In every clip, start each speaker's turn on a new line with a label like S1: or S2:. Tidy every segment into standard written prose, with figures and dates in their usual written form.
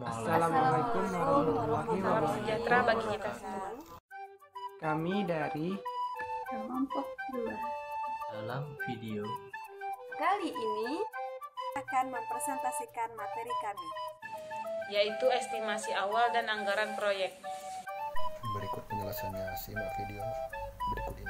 S1: Assalamualaikum warahmatullahi
S2: Salam sejahtera bagi
S1: wabarakatuh.
S2: kita semua.
S1: Kami dari
S3: kelompok 2.
S4: Dalam video
S5: Kali ini akan mempresentasikan materi kami.
S2: Yaitu estimasi awal dan anggaran proyek.
S6: Berikut penjelasannya, simak video berikut ini.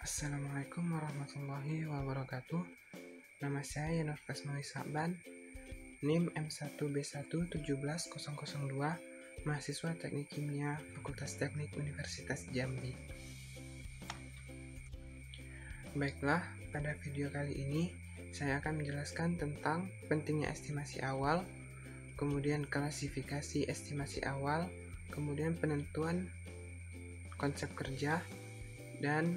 S1: Assalamualaikum warahmatullahi wabarakatuh. Nama saya Yanur Kasmawi Saban, NIM M1B1170002, mahasiswa Teknik Kimia Fakultas Teknik Universitas Jambi. Baiklah, pada video kali ini saya akan menjelaskan tentang pentingnya estimasi awal, kemudian klasifikasi estimasi awal, kemudian penentuan konsep kerja, dan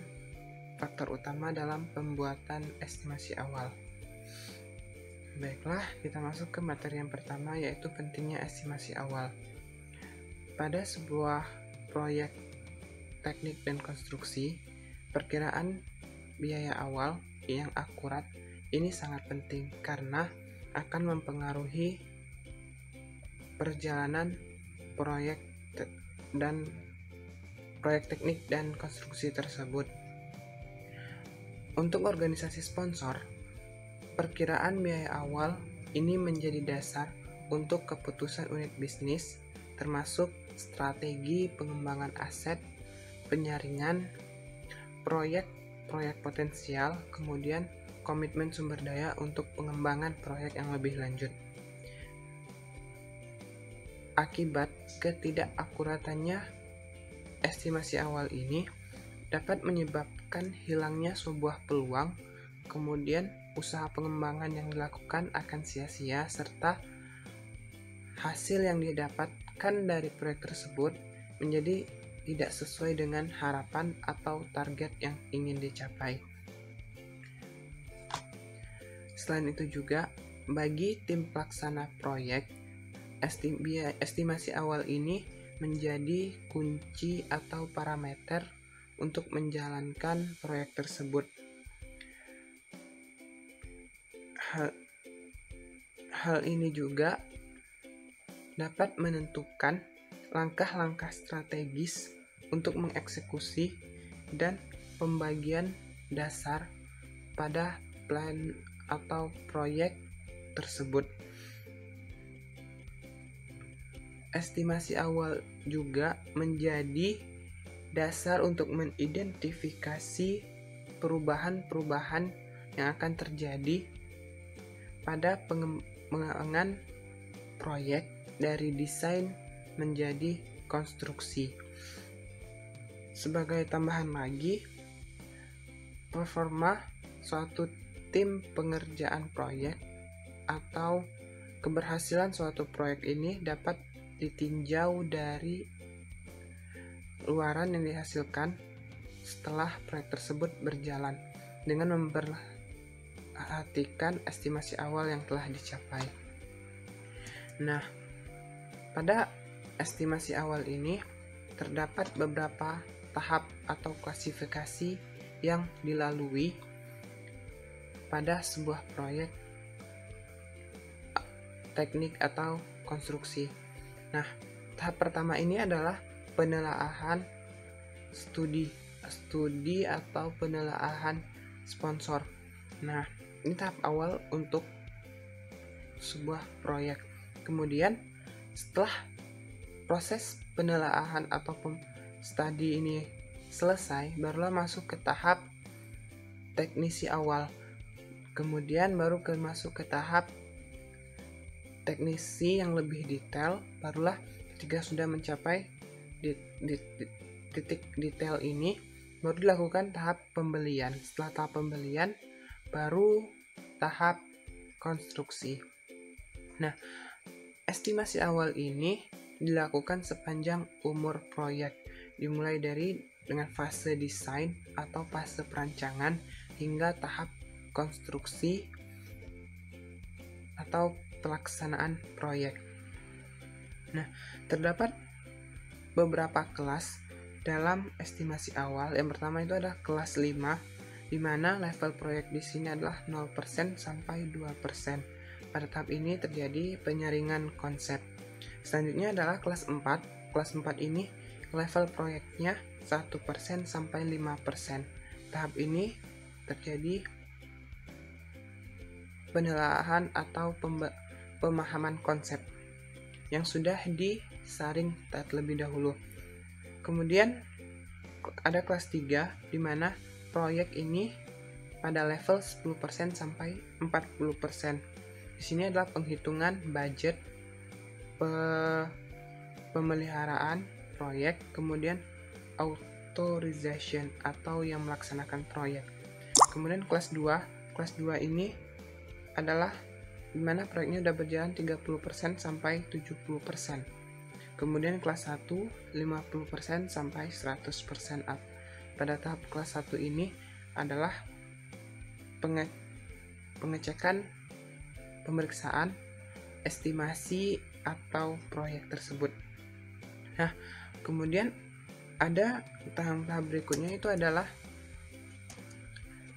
S1: faktor utama dalam pembuatan estimasi awal. Baiklah, kita masuk ke materi yang pertama, yaitu pentingnya estimasi awal. Pada sebuah proyek teknik dan konstruksi, perkiraan biaya awal yang akurat ini sangat penting karena akan mempengaruhi perjalanan proyek teknik dan konstruksi tersebut. Untuk organisasi sponsor, perkiraan biaya awal ini menjadi dasar untuk keputusan unit bisnis, termasuk strategi pengembangan aset, penyaringan, proyek potensial, kemudian komitmen sumber daya untuk pengembangan proyek yang lebih lanjut. Akibat ketidakakuratannya estimasi awal ini dapat menyebabkan hilangnya sebuah peluang, kemudian usaha pengembangan yang dilakukan akan sia-sia, serta hasil yang didapatkan dari proyek tersebut menjadi tidak sesuai dengan harapan atau target yang ingin dicapai. Selain itu juga, bagi tim pelaksana proyek, estimasi awal ini menjadi kunci atau parameter untuk menjalankan proyek tersebut. Hal ini juga dapat menentukan langkah-langkah strategis untuk mengeksekusi dan pembagian dasar pada plan atau proyek tersebut. Estimasi awal juga menjadi dasar untuk mengidentifikasi perubahan-perubahan yang akan terjadi pada pengembangan proyek dari desain menjadi konstruksi. Sebagai tambahan lagi, performa suatu tim pengerjaan proyek atau keberhasilan suatu proyek ini dapat ditinjau dari luaran yang dihasilkan setelah proyek tersebut berjalan dengan memperhatikan estimasi awal yang telah dicapai. Nah, pada estimasi awal ini terdapat beberapa tahap atau klasifikasi yang dilalui pada sebuah proyek teknik atau konstruksi. Nah, tahap pertama ini adalah penelaahan studi atau penelaahan sponsor. Nah, ini tahap awal untuk sebuah proyek. Kemudian setelah proses penelaahan atau studi ini selesai, barulah masuk ke tahap teknisi awal. Kemudian baru masuk ke tahap teknisi yang lebih detail, barulah ketika sudah mencapai di titik detail ini baru dilakukan tahap pembelian. Setelah tahap pembelian baru tahap konstruksi. Nah, estimasi awal ini dilakukan sepanjang umur proyek. dimulai dengan fase desain atau fase perancangan hingga tahap konstruksi atau pelaksanaan proyek. Nah, terdapat beberapa kelas dalam estimasi awal. Yang pertama itu ada kelas 5, di mana level proyek di sini adalah 0% sampai 2%. Pada tahap ini terjadi penyaringan konsep. Selanjutnya adalah kelas 4. Kelas 4 ini level proyeknya 1% sampai 5%. Tahap ini terjadi penelaahan atau pemahaman konsep yang sudah disaring terlebih dahulu. Kemudian ada kelas 3 di mana proyek ini pada level 10% sampai 40%. Di sini adalah penghitungan budget, pemeliharaan proyek, kemudian authorization atau yang melaksanakan proyek. Kemudian kelas 2 ini adalah di mana proyeknya sudah berjalan 30% sampai 70%. Kemudian kelas 1 50% sampai 100% up. Pada tahap kelas 1 ini adalah pengecekan, pemeriksaan, estimasi atau proyek tersebut. Nah, kemudian ada tahap berikutnya itu adalah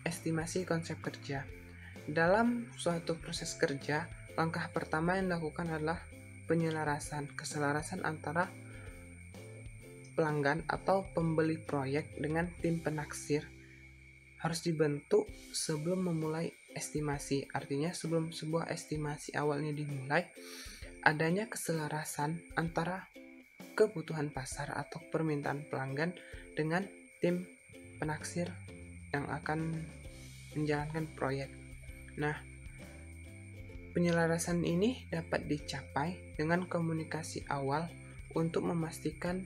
S1: estimasi konsep kerja. Dalam suatu proses kerja, langkah pertama yang dilakukan adalah keselarasan antara pelanggan atau pembeli proyek dengan tim penaksir harus dibentuk sebelum memulai estimasi. Artinya sebelum sebuah estimasi awalnya dimulai, adanya keselarasan antara kebutuhan pasar atau permintaan pelanggan dengan tim penaksir yang akan menjalankan proyek. Nah, penyelarasan ini dapat dicapai dengan komunikasi awal untuk memastikan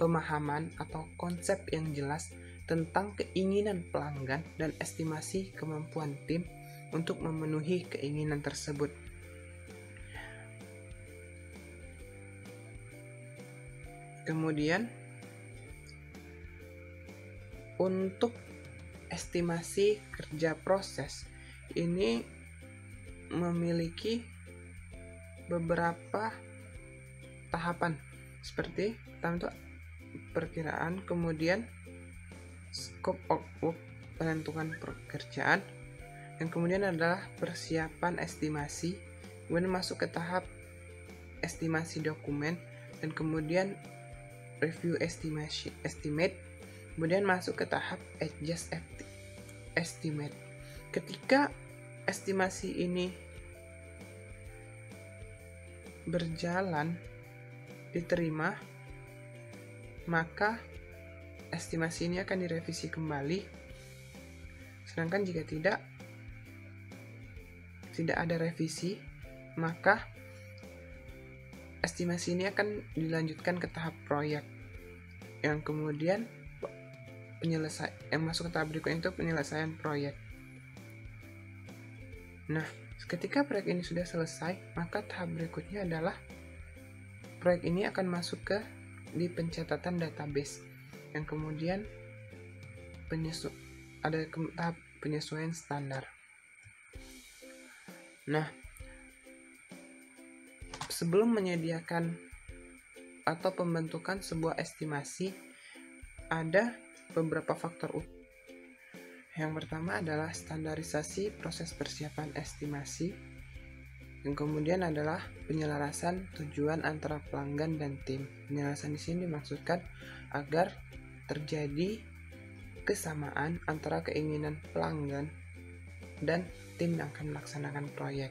S1: pemahaman atau konsep yang jelas tentang keinginan pelanggan dan estimasi kemampuan tim untuk memenuhi keinginan tersebut. Kemudian, untuk estimasi kerja proses ini memiliki beberapa tahapan, seperti pertama itu perkiraan, kemudian scope of work, penentuan pekerjaan, dan kemudian adalah persiapan estimasi, kemudian masuk ke tahap estimasi dokumen, dan kemudian review estimate, kemudian masuk ke tahap adjust estimate. Ketika estimasi ini berjalan, diterima, maka estimasi ini akan direvisi kembali. Sedangkan jika tidak ada revisi, maka estimasi ini akan dilanjutkan ke tahap proyek, yang kemudian yang masuk ke tahap berikutnya itu penyelesaian proyek. Nah, ketika proyek ini sudah selesai, maka tahap berikutnya adalah proyek ini akan masuk di pencatatan database, yang kemudian ada tahap penyesuaian standar. Nah, sebelum menyediakan atau pembentukan sebuah estimasi, ada beberapa faktor utama. Yang pertama adalah standarisasi proses persiapan estimasi. Yang kemudian adalah penyelarasan tujuan antara pelanggan dan tim. Penyelarasan di sini dimaksudkan agar terjadi kesamaan antara keinginan pelanggan dan tim yang akan melaksanakan proyek.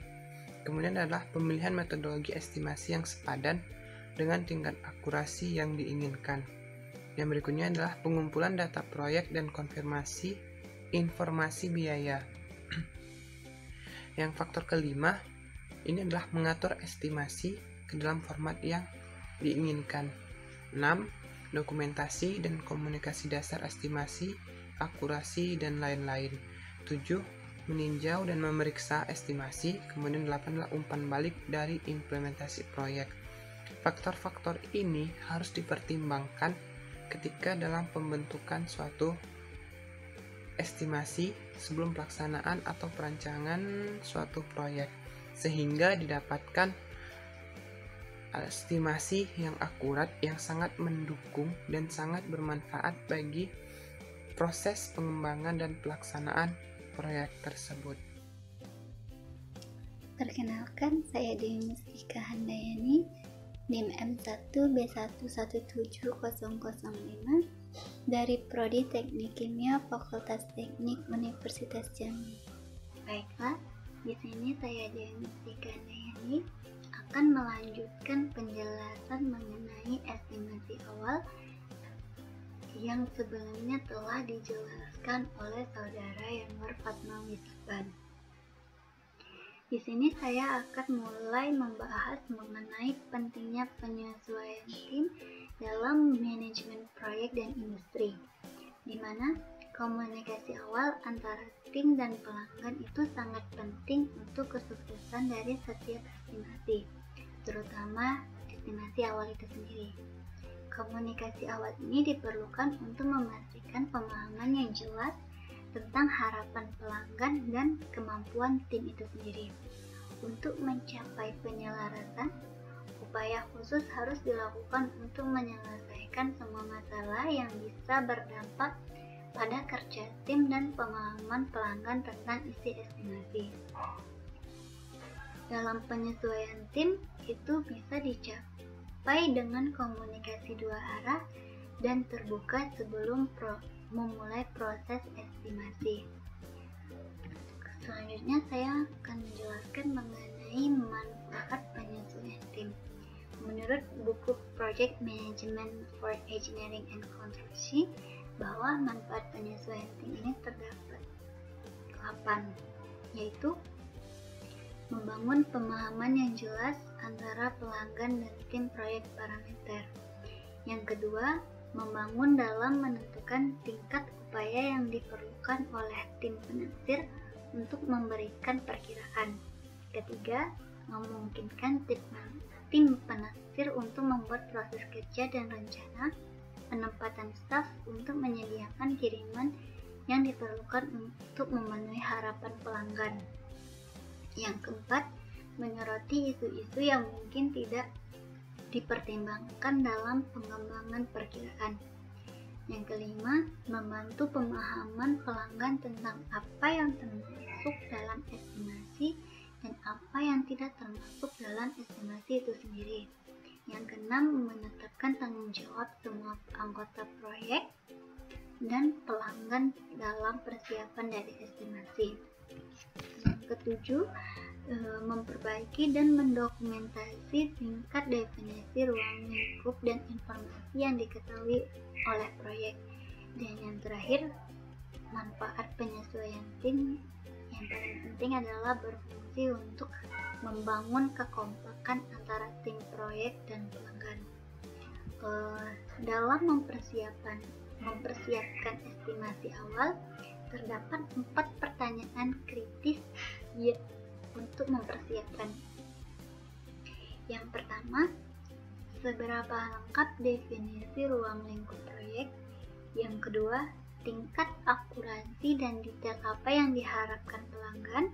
S1: Kemudian adalah pemilihan metodologi estimasi yang sepadan dengan tingkat akurasi yang diinginkan. Yang berikutnya adalah pengumpulan data proyek dan konfirmasi informasi biaya. Yang faktor kelima ini adalah mengatur estimasi ke dalam format yang diinginkan. 6. Dokumentasi dan komunikasi dasar estimasi, akurasi, dan lain-lain. 7. Meninjau dan memeriksa estimasi. Kemudian 8 adalah umpan balik dari implementasi proyek. Faktor-faktor ini harus dipertimbangkan ketika dalam pembentukan suatu estimasi sebelum pelaksanaan atau perancangan suatu proyek, sehingga didapatkan estimasi yang akurat yang sangat mendukung dan sangat bermanfaat bagi proses pengembangan dan pelaksanaan proyek tersebut.
S3: Perkenalkan, saya Dewi Mustika Handayani, NIM M1B1170005 dari Prodi Teknik Kimia Fakultas Teknik Universitas Jambi. Baiklah, di sini saya Dewi Mustika Handayani akan melanjutkan penjelasan mengenai estimasi awal yang sebelumnya telah dijelaskan oleh saudara Yanwar Fatmawi Saban. Di sini saya akan mulai membahas mengenai pentingnya penyesuaian tim dalam manajemen proyek dan industri, di mana komunikasi awal antara tim dan pelanggan itu sangat penting untuk kesuksesan dari setiap estimasi, terutama estimasi awal itu sendiri. Komunikasi awal ini diperlukan untuk memastikan pemahaman yang jelas tentang harapan pelanggan dan kemampuan tim itu sendiri. Untuk mencapai penyelarasan, upaya khusus harus dilakukan untuk menyelesaikan semua masalah yang bisa berdampak pada kerja tim dan pemahaman pelanggan tentang isi estimasi. Dalam penyesuaian tim, itu bisa dicapai dengan komunikasi dua arah dan terbuka sebelum memulai proses estimasi. Selanjutnya saya akan menjelaskan mengenai manfaat penyesuaian tim. Menurut buku Project Management for Engineering and Construction, bahwa manfaat penyesuaian tim ini terdapat 8, yaitu membangun pemahaman yang jelas antara pelanggan dan tim proyek parameter. Yang kedua, membangun dalam menentukan tingkat upaya yang diperlukan oleh tim penaksir untuk memberikan perkiraan. Ketiga, memungkinkan tim penaksir untuk membuat proses kerja dan rencana penempatan staf untuk menyediakan kiriman yang diperlukan untuk memenuhi harapan pelanggan. Yang keempat, menyoroti isu-isu yang mungkin tidak dipertimbangkan dalam pengembangan perkiraan. Yang kelima, membantu pemahaman pelanggan tentang apa yang termasuk dalam estimasi dan apa yang tidak termasuk dalam estimasi itu sendiri. Yang keenam, menetapkan tanggung jawab semua anggota proyek dan pelanggan dalam persiapan dari estimasi. Yang ketujuh, memperbaiki dan mendokumentasi tingkat definisi ruang lingkup dan informasi yang diketahui oleh proyek. Dan yang terakhir, manfaat penyesuaian tim yang paling penting adalah berfungsi untuk membangun kekompakan antara tim proyek dan pelanggan. Dalam mempersiapkan estimasi awal, terdapat 4 pertanyaan kritis untuk mempersiapkan. Yang pertama, seberapa lengkap definisi ruang lingkup proyek? Yang kedua, tingkat akurasi dan detail apa yang diharapkan pelanggan?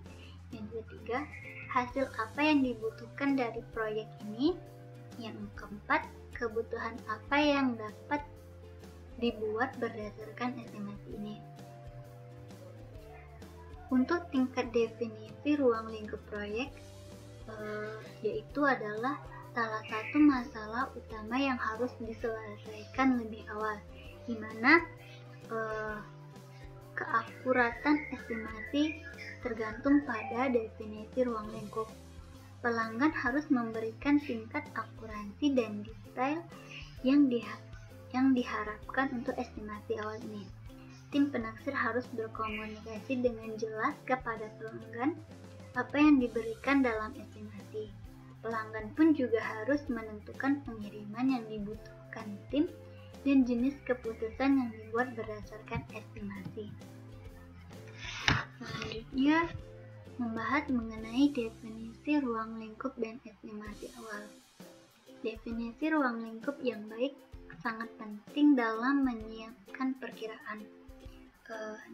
S3: Yang ketiga, hasil apa yang dibutuhkan dari proyek ini? Yang keempat, kebutuhan apa yang dapat dibuat berdasarkan estimasi ini? Untuk tingkat definisi ruang lingkup proyek, yaitu adalah salah satu masalah utama yang harus diselesaikan lebih awal, di mana keakuratan estimasi tergantung pada definisi ruang lingkup. Pelanggan harus memberikan tingkat akurasi dan detail yang diharapkan untuk estimasi awal ini. Tim penaksir harus berkomunikasi dengan jelas kepada pelanggan apa yang diberikan dalam estimasi. Pelanggan pun juga harus menentukan pengiriman yang dibutuhkan tim dan jenis keputusan yang dibuat berdasarkan estimasi. Selanjutnya, membahas mengenai definisi ruang lingkup dan estimasi awal. Definisi ruang lingkup yang baik sangat penting dalam menyiapkan perkiraan.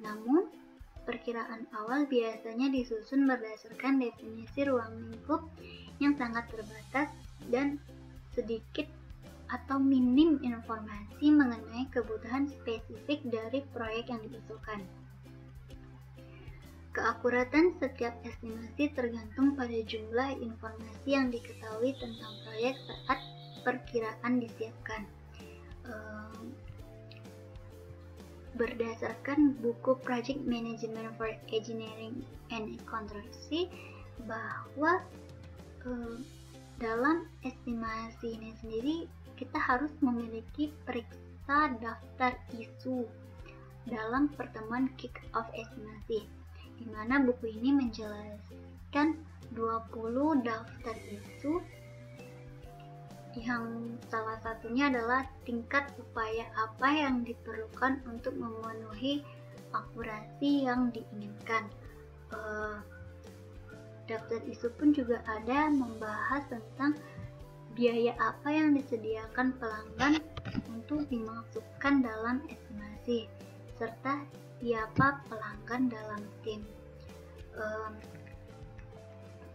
S3: Namun, perkiraan awal biasanya disusun berdasarkan definisi ruang lingkup yang sangat terbatas dan sedikit atau minim informasi mengenai kebutuhan spesifik dari proyek yang diusulkan. Keakuratan setiap estimasi tergantung pada jumlah informasi yang diketahui tentang proyek saat perkiraan disiapkan. Berdasarkan buku Project Management for Engineering and Construction, bahwa dalam estimasi ini sendiri kita harus memiliki periksa daftar isu dalam pertemuan kick-off estimasi, di mana buku ini menjelaskan 20 daftar isu yang salah satunya adalah tingkat upaya apa yang diperlukan untuk memenuhi akurasi yang diinginkan. Daftar isu pun juga ada membahas tentang biaya apa yang disediakan pelanggan untuk dimasukkan dalam estimasi, serta siapa pelanggan dalam tim.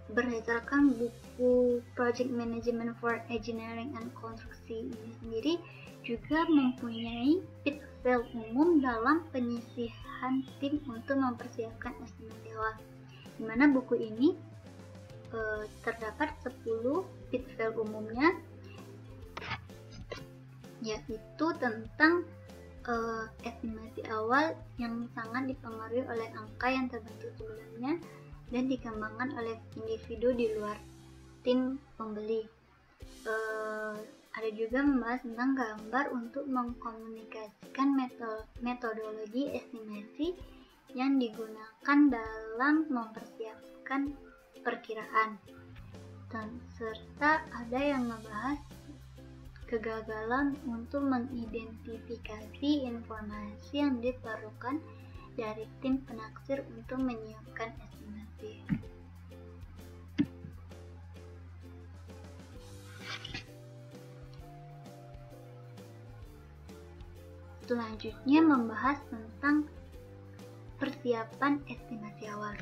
S3: Berdasarkan buku Project Management for Engineering and Construction ini sendiri juga mempunyai pitfall umum dalam penyisihan tim untuk mempersiapkan estimasi awal, di mana buku ini terdapat 10 pitfall umumnya, yaitu tentang estimasi awal yang sangat dipengaruhi oleh angka yang terbentuk sebelumnya dan dikembangkan oleh individu di luar tim pembeli. Ada juga membahas tentang gambar untuk mengkomunikasikan metodologi estimasi yang digunakan dalam mempersiapkan perkiraan, dan serta ada yang membahas kegagalan untuk mengidentifikasi informasi yang diperlukan dari tim penaksir untuk menyiapkan estimasi. Selanjutnya membahas tentang persiapan estimasi awal,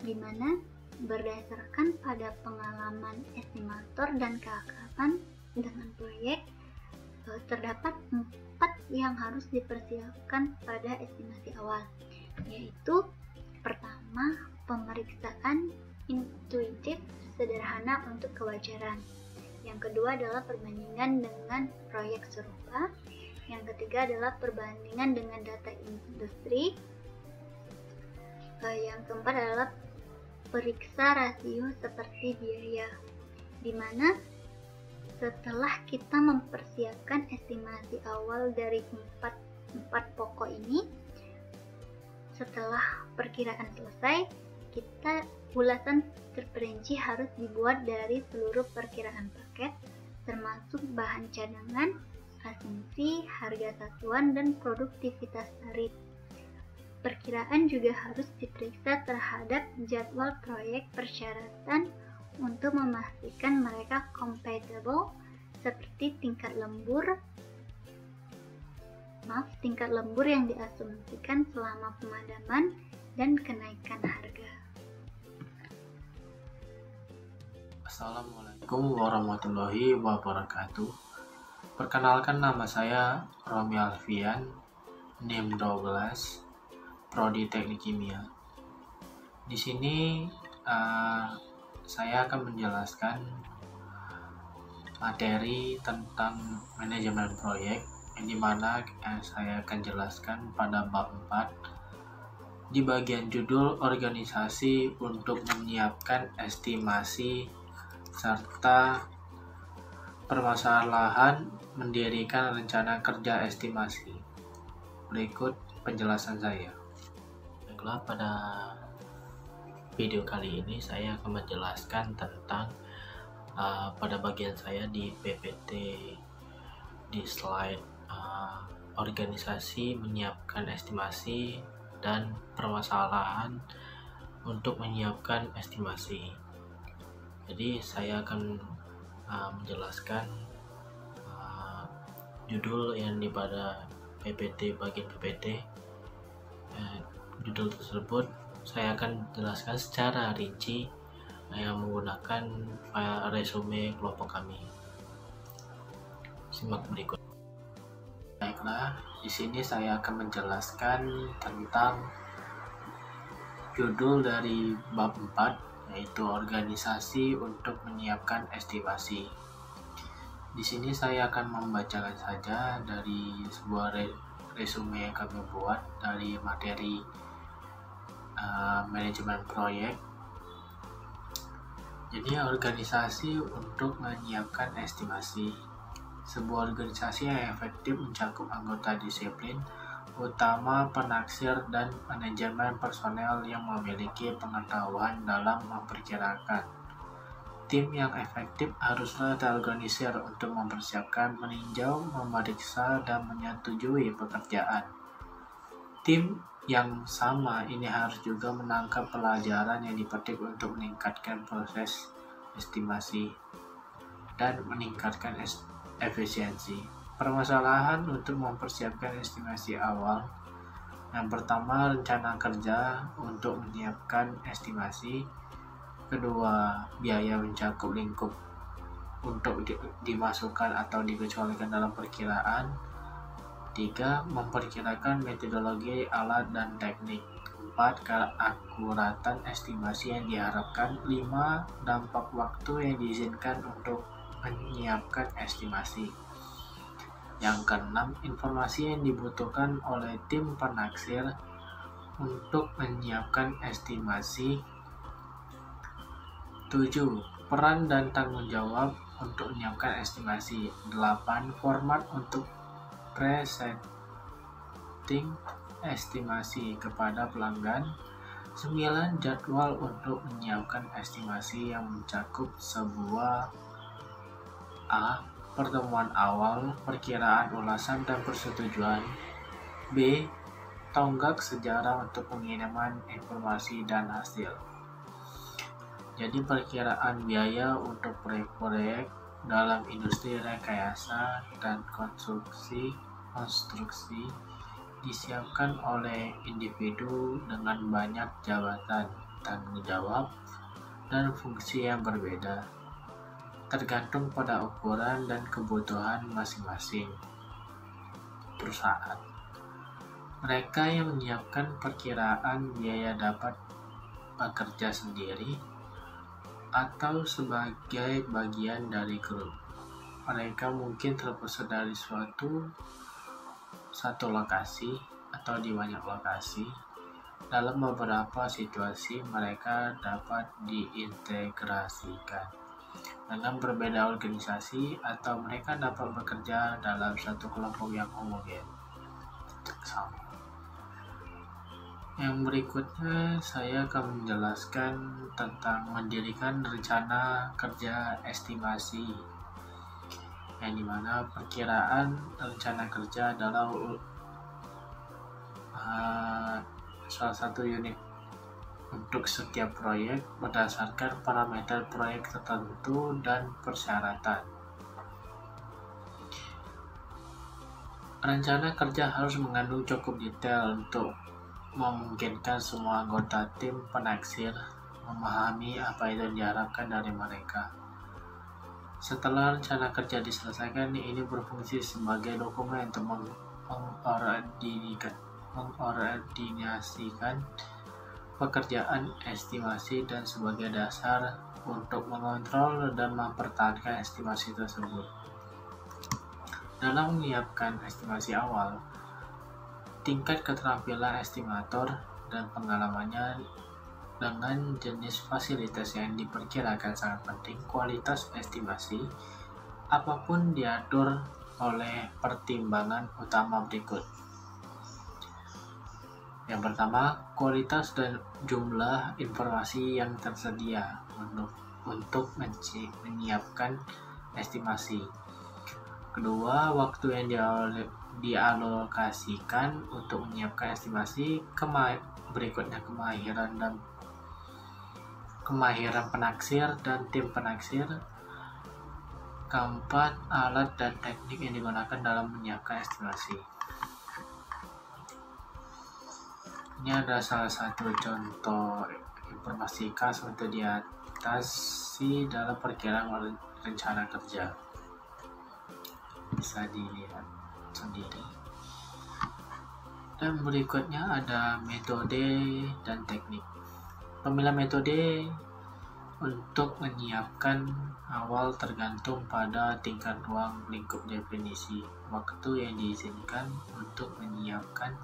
S3: di mana berdasarkan pada pengalaman estimator dan keakraban dengan proyek, terdapat 4 yang harus dipersiapkan pada estimasi awal, yaitu pertama, pemeriksaan intuitif sederhana untuk kewajaran. Yang kedua adalah perbandingan dengan proyek serupa. Yang ketiga adalah perbandingan dengan data industri. Yang keempat adalah periksa rasio seperti biaya, di mana setelah kita mempersiapkan estimasi awal dari empat pokok ini, setelah perkiraan selesai, ulasan terperinci harus dibuat dari seluruh perkiraan paket, termasuk bahan cadangan, asumsi, harga satuan, dan produktivitas tarif. Perkiraan juga harus diperiksa terhadap jadwal proyek persyaratan untuk memastikan mereka compatible, seperti tingkat lembur yang diasumsikan selama pemadaman dan kenaikan harga.
S4: Assalamualaikum warahmatullahi wabarakatuh. Perkenalkan, nama saya Romi Alfian, NIM 12, Prodi Teknik Kimia. Di sini saya akan menjelaskan materi tentang manajemen proyek, yang dimana saya akan jelaskan pada bab 4 di bagian judul organisasi untuk menyiapkan estimasi serta permasalahan mendirikan rencana kerja estimasi. Berikut penjelasan saya. Baiklah, pada video kali ini saya akan menjelaskan tentang pada bagian saya di PPT di slide organisasi menyiapkan estimasi dan permasalahan untuk menyiapkan estimasi. Jadi saya akan menjelaskan judul yang di pada PPT bagian PPT. Judul tersebut saya akan jelaskan secara rinci yang menggunakan file resume kelompok kami. Simak berikut. Baiklah, di sini saya akan menjelaskan tentang judul dari bab 4, yaitu organisasi untuk menyiapkan estimasi. Di sini saya akan membacakan saja dari sebuah resume yang kami buat dari materi manajemen proyek. Jadi organisasi untuk menyiapkan estimasi. Sebuah organisasi yang efektif mencakup anggota disiplin, utama penaksir dan manajemen personel yang memiliki pengetahuan dalam memperkirakan. Tim yang efektif haruslah terorganisir untuk mempersiapkan, meninjau, memeriksa, dan menyetujui pekerjaan. Tim yang sama ini harus juga menangkap pelajaran yang dipetik untuk meningkatkan proses estimasi dan meningkatkan efisiensi. Permasalahan untuk mempersiapkan estimasi awal. Yang pertama, rencana kerja untuk menyiapkan estimasi. Kedua, biaya mencakup lingkup untuk dimasukkan atau dikecualikan dalam perkiraan. 3. Memperkirakan metodologi, alat, dan teknik. 4. Keakuratan estimasi yang diharapkan. 5. Dampak waktu yang diizinkan untuk menyiapkan estimasi. Yang keenam, informasi yang dibutuhkan oleh tim penaksir untuk menyiapkan estimasi. 7. Peran dan tanggung jawab untuk menyiapkan estimasi. 8. Format untuk presenting estimasi kepada pelanggan. 9. Jadwal untuk menyiapkan estimasi yang mencakup sebuah A. Pertemuan awal, perkiraan, ulasan, dan persetujuan. B. Tonggak sejarah untuk pengiriman informasi dan hasil. Jadi perkiraan biaya untuk proyek-proyek dalam industri rekayasa dan konstruksi disiapkan oleh individu dengan banyak jabatan, tanggung jawab, dan fungsi yang berbeda, tergantung pada ukuran dan kebutuhan masing-masing perusahaan. Mereka yang menyiapkan perkiraan biaya dapat bekerja sendiri atau sebagai bagian dari grup. Mereka mungkin terpusat dari satu lokasi atau di banyak lokasi. Dalam beberapa situasi mereka dapat diintegrasikan dalam berbeda organisasi, atau mereka dapat bekerja dalam satu kelompok yang homogen. Yang berikutnya saya akan menjelaskan tentang mendirikan rencana kerja estimasi, yang dimana perkiraan rencana kerja adalah salah satu unit untuk setiap proyek berdasarkan parameter proyek tertentu dan persyaratan. Rencana kerja harus mengandung cukup detail untuk memungkinkan semua anggota tim penaksir memahami apa yang diharapkan dari mereka. Setelah rencana kerja diselesaikan, ini berfungsi sebagai dokumen untuk mengordinasikan pekerjaan estimasi dan sebagai dasar untuk mengontrol dan mempertahankan estimasi tersebut. Dalam menyiapkan estimasi awal, tingkat keterampilan estimator dan pengalamannya dengan jenis fasilitas yang diperkirakan sangat penting. Kualitas estimasi apapun diatur oleh pertimbangan utama berikut. Yang pertama, kualitas dan jumlah informasi yang tersedia untuk menyiapkan estimasi. Kedua, waktu yang dialokasikan untuk menyiapkan estimasi. Berikutnya, kemahiran penaksir dan tim penaksir. Keempat, alat dan teknik yang digunakan dalam menyiapkan estimasi. Ini adalah salah satu contoh informasi khas untuk diatasi dalam perkiraan rencana kerja. Bisa dilihat sendiri. Dan berikutnya ada metode dan teknik. Pemilihan metode untuk menyiapkan awal tergantung pada tingkat ruang lingkup definisi waktu yang diizinkan untuk menyiapkan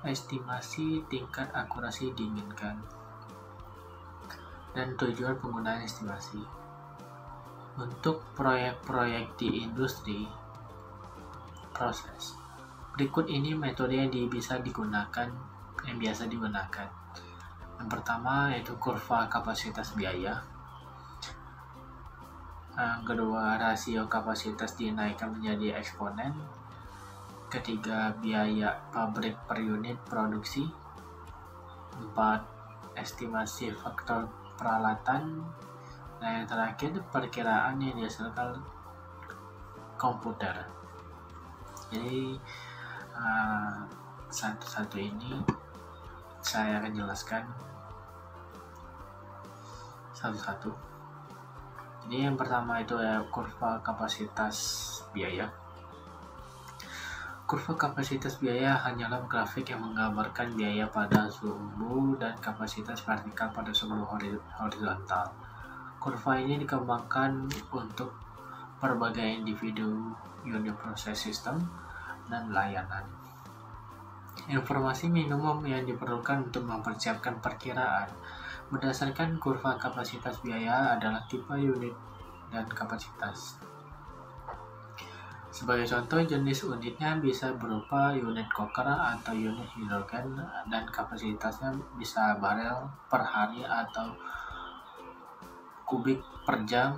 S4: estimasi tingkat akurasi diinginkan dan tujuan penggunaan estimasi. Untuk proyek-proyek di industri proses, berikut ini metode yang biasa digunakan. Yang pertama yaitu kurva kapasitas biaya. Yang kedua, rasio kapasitas dinaikkan menjadi eksponen. Ketiga, biaya pabrik per unit produksi. 4, estimasi faktor peralatan. Dan yang terakhir, perkiraan yang dihasilkan komputer. Jadi satu-satu ini saya akan jelaskan satu-satu. Jadi yang pertama itu kurva kapasitas biaya. Kurva kapasitas biaya hanyalah grafik yang menggambarkan biaya pada sumbu dan kapasitas vertikal pada sumbu horizontal. Kurva ini dikembangkan untuk berbagai individu, unit proses sistem, dan layanan. Informasi minimum yang diperlukan untuk mempersiapkan perkiraan berdasarkan kurva kapasitas biaya adalah tipe unit dan kapasitas. Sebagai contoh, jenis unitnya bisa berupa unit koker atau unit hidrogen dan kapasitasnya bisa barel per hari atau kubik per jam.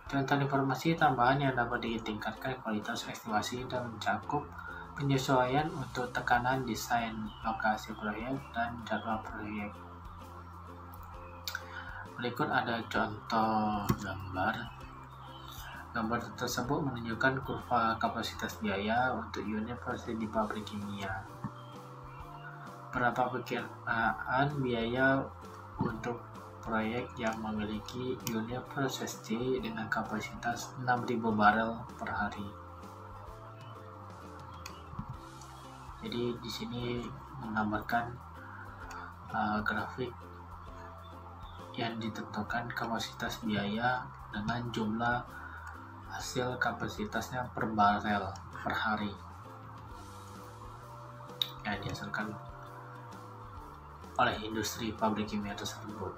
S4: Contoh informasi tambahan yang dapat ditingkatkan kualitas estimasi dan mencakup penyesuaian untuk tekanan desain lokasi proyek dan jadwal proyek. Berikut ada contoh gambar. Gambar tersebut menunjukkan kurva kapasitas biaya untuk unit proses di pabrik kimia. Berapa perkiraan biaya untuk proyek yang memiliki unit proses C dengan kapasitas 6.000 barel per hari. Jadi di sini menggambarkan grafik yang ditentukan kapasitas biaya dengan jumlah hasil kapasitasnya per barel per hari yang dihasilkan oleh industri pabrik kimia tersebut.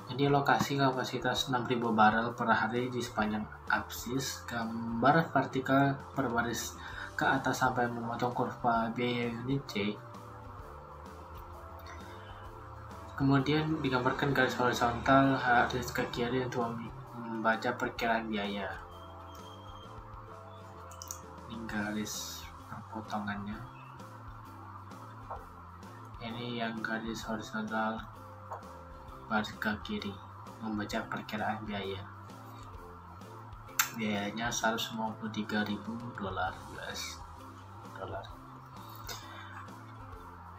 S4: Jadi lokasi kapasitas 6.000 barel per hari di sepanjang absis, gambar vertikal berbaris ke atas sampai memotong kurva biaya unit C. Kemudian digambarkan garis horizontal garis ke kiri untuk membaca perkiraan biaya. Ini garis perpotongannya. Ini yang garis horizontal garis ke kiri membaca perkiraan biaya. Biayanya $153.000 US.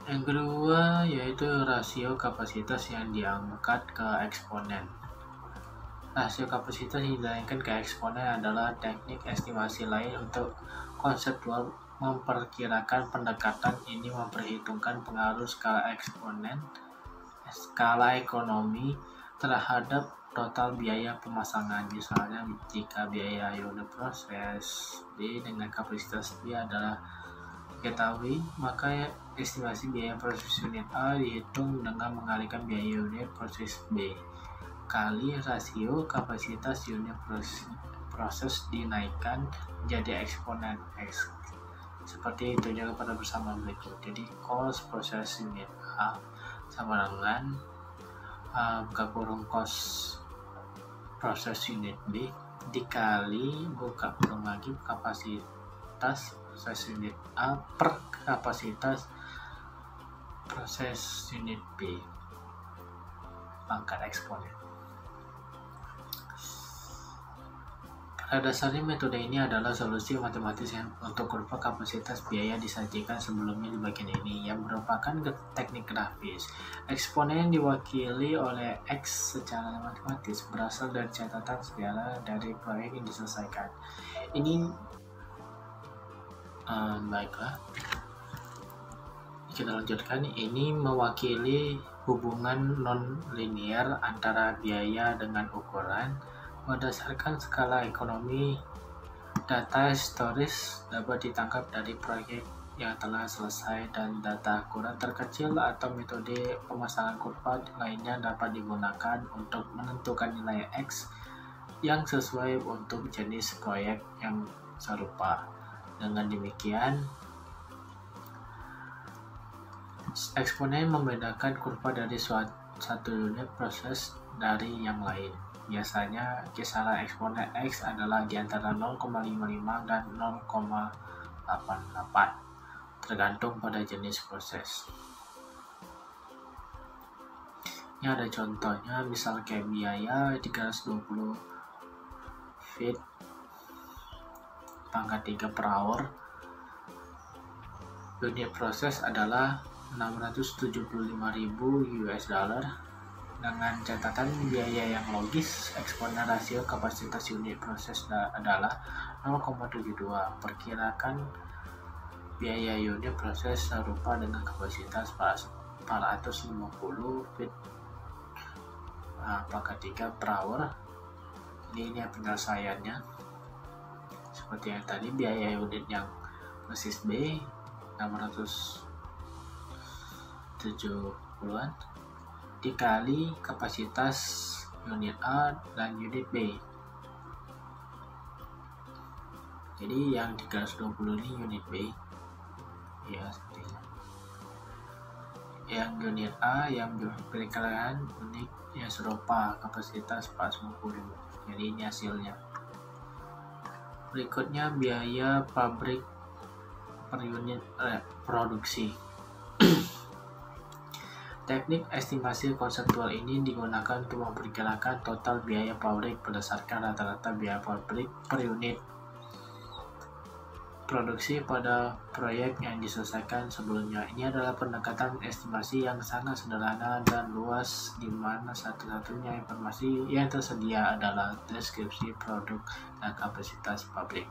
S4: Yang kedua yaitu rasio kapasitas yang diangkat ke eksponen. Rasio kapasitas yang dinaikkan ke eksponen adalah teknik estimasi lain untuk konseptual memperkirakan pendekatan ini memperhitungkan pengaruh skala eksponen, skala ekonomi terhadap total biaya pemasangan. Misalnya jika biaya unit proses B dengan kapasitas B adalah diketahui, maka estimasi biaya proses unit A dihitung dengan mengalihkan biaya unit proses B kali rasio kapasitas unit proses dinaikkan menjadi eksponen X. Seperti ditunjukkan pada persamaan berikut. Jadi cost proses unit A sama dengan buka kurung cost proses unit B dikali buka kurung lagi kapasitas proses unit A per kapasitas proses unit B pangkat eksponen. Pada dasarnya metode ini adalah solusi matematis untuk kurva kapasitas biaya disajikan sebelumnya di bagian ini, yang merupakan teknik grafis. Eksponen diwakili oleh X secara matematis berasal dari catatan sejarah dari proyek yang diselesaikan. Ini baiklah, kita lanjutkan. Ini mewakili hubungan non-linear antara biaya dengan ukuran. Berdasarkan skala ekonomi, data historis dapat ditangkap dari proyek yang telah selesai dan data akurat terkecil atau metode pemasangan kurva lainnya dapat digunakan untuk menentukan nilai X yang sesuai untuk jenis proyek yang serupa. Dengan demikian, eksponen membedakan kurva dari satu unit proses dari yang lain. Biasanya kisaran eksponen X adalah di antara 0,55 dan 0,88 tergantung pada jenis proses. Ini ada contohnya, misal kayak biaya 320 feet pangkat 3 per hour. Unit proses adalah 675.000 US dollar. Dengan catatan biaya yang logis, eksponen rasio kapasitas unit proses adalah 0,72. Perkirakan biaya unit proses serupa dengan kapasitas 450 feet pangkat 3 per hour. Ini penyelesaiannya seperti yang tadi. Biaya unit yang proses B 670-an dikali kapasitas unit A dan unit B. Jadi yang 320 ini unit B ya, seperti ini. Yang unit A yang berkalian unit yang serupa kapasitas 450. Jadi ini hasilnya. Berikutnya biaya pabrik per unit produksi. Teknik estimasi konseptual ini digunakan untuk memperkirakan total biaya pabrik berdasarkan rata-rata biaya pabrik per unit produksi pada proyek yang diselesaikan sebelumnya. Ini adalah pendekatan estimasi yang sangat sederhana dan luas, di mana satu-satunya informasi yang tersedia adalah deskripsi produk dan kapasitas pabrik.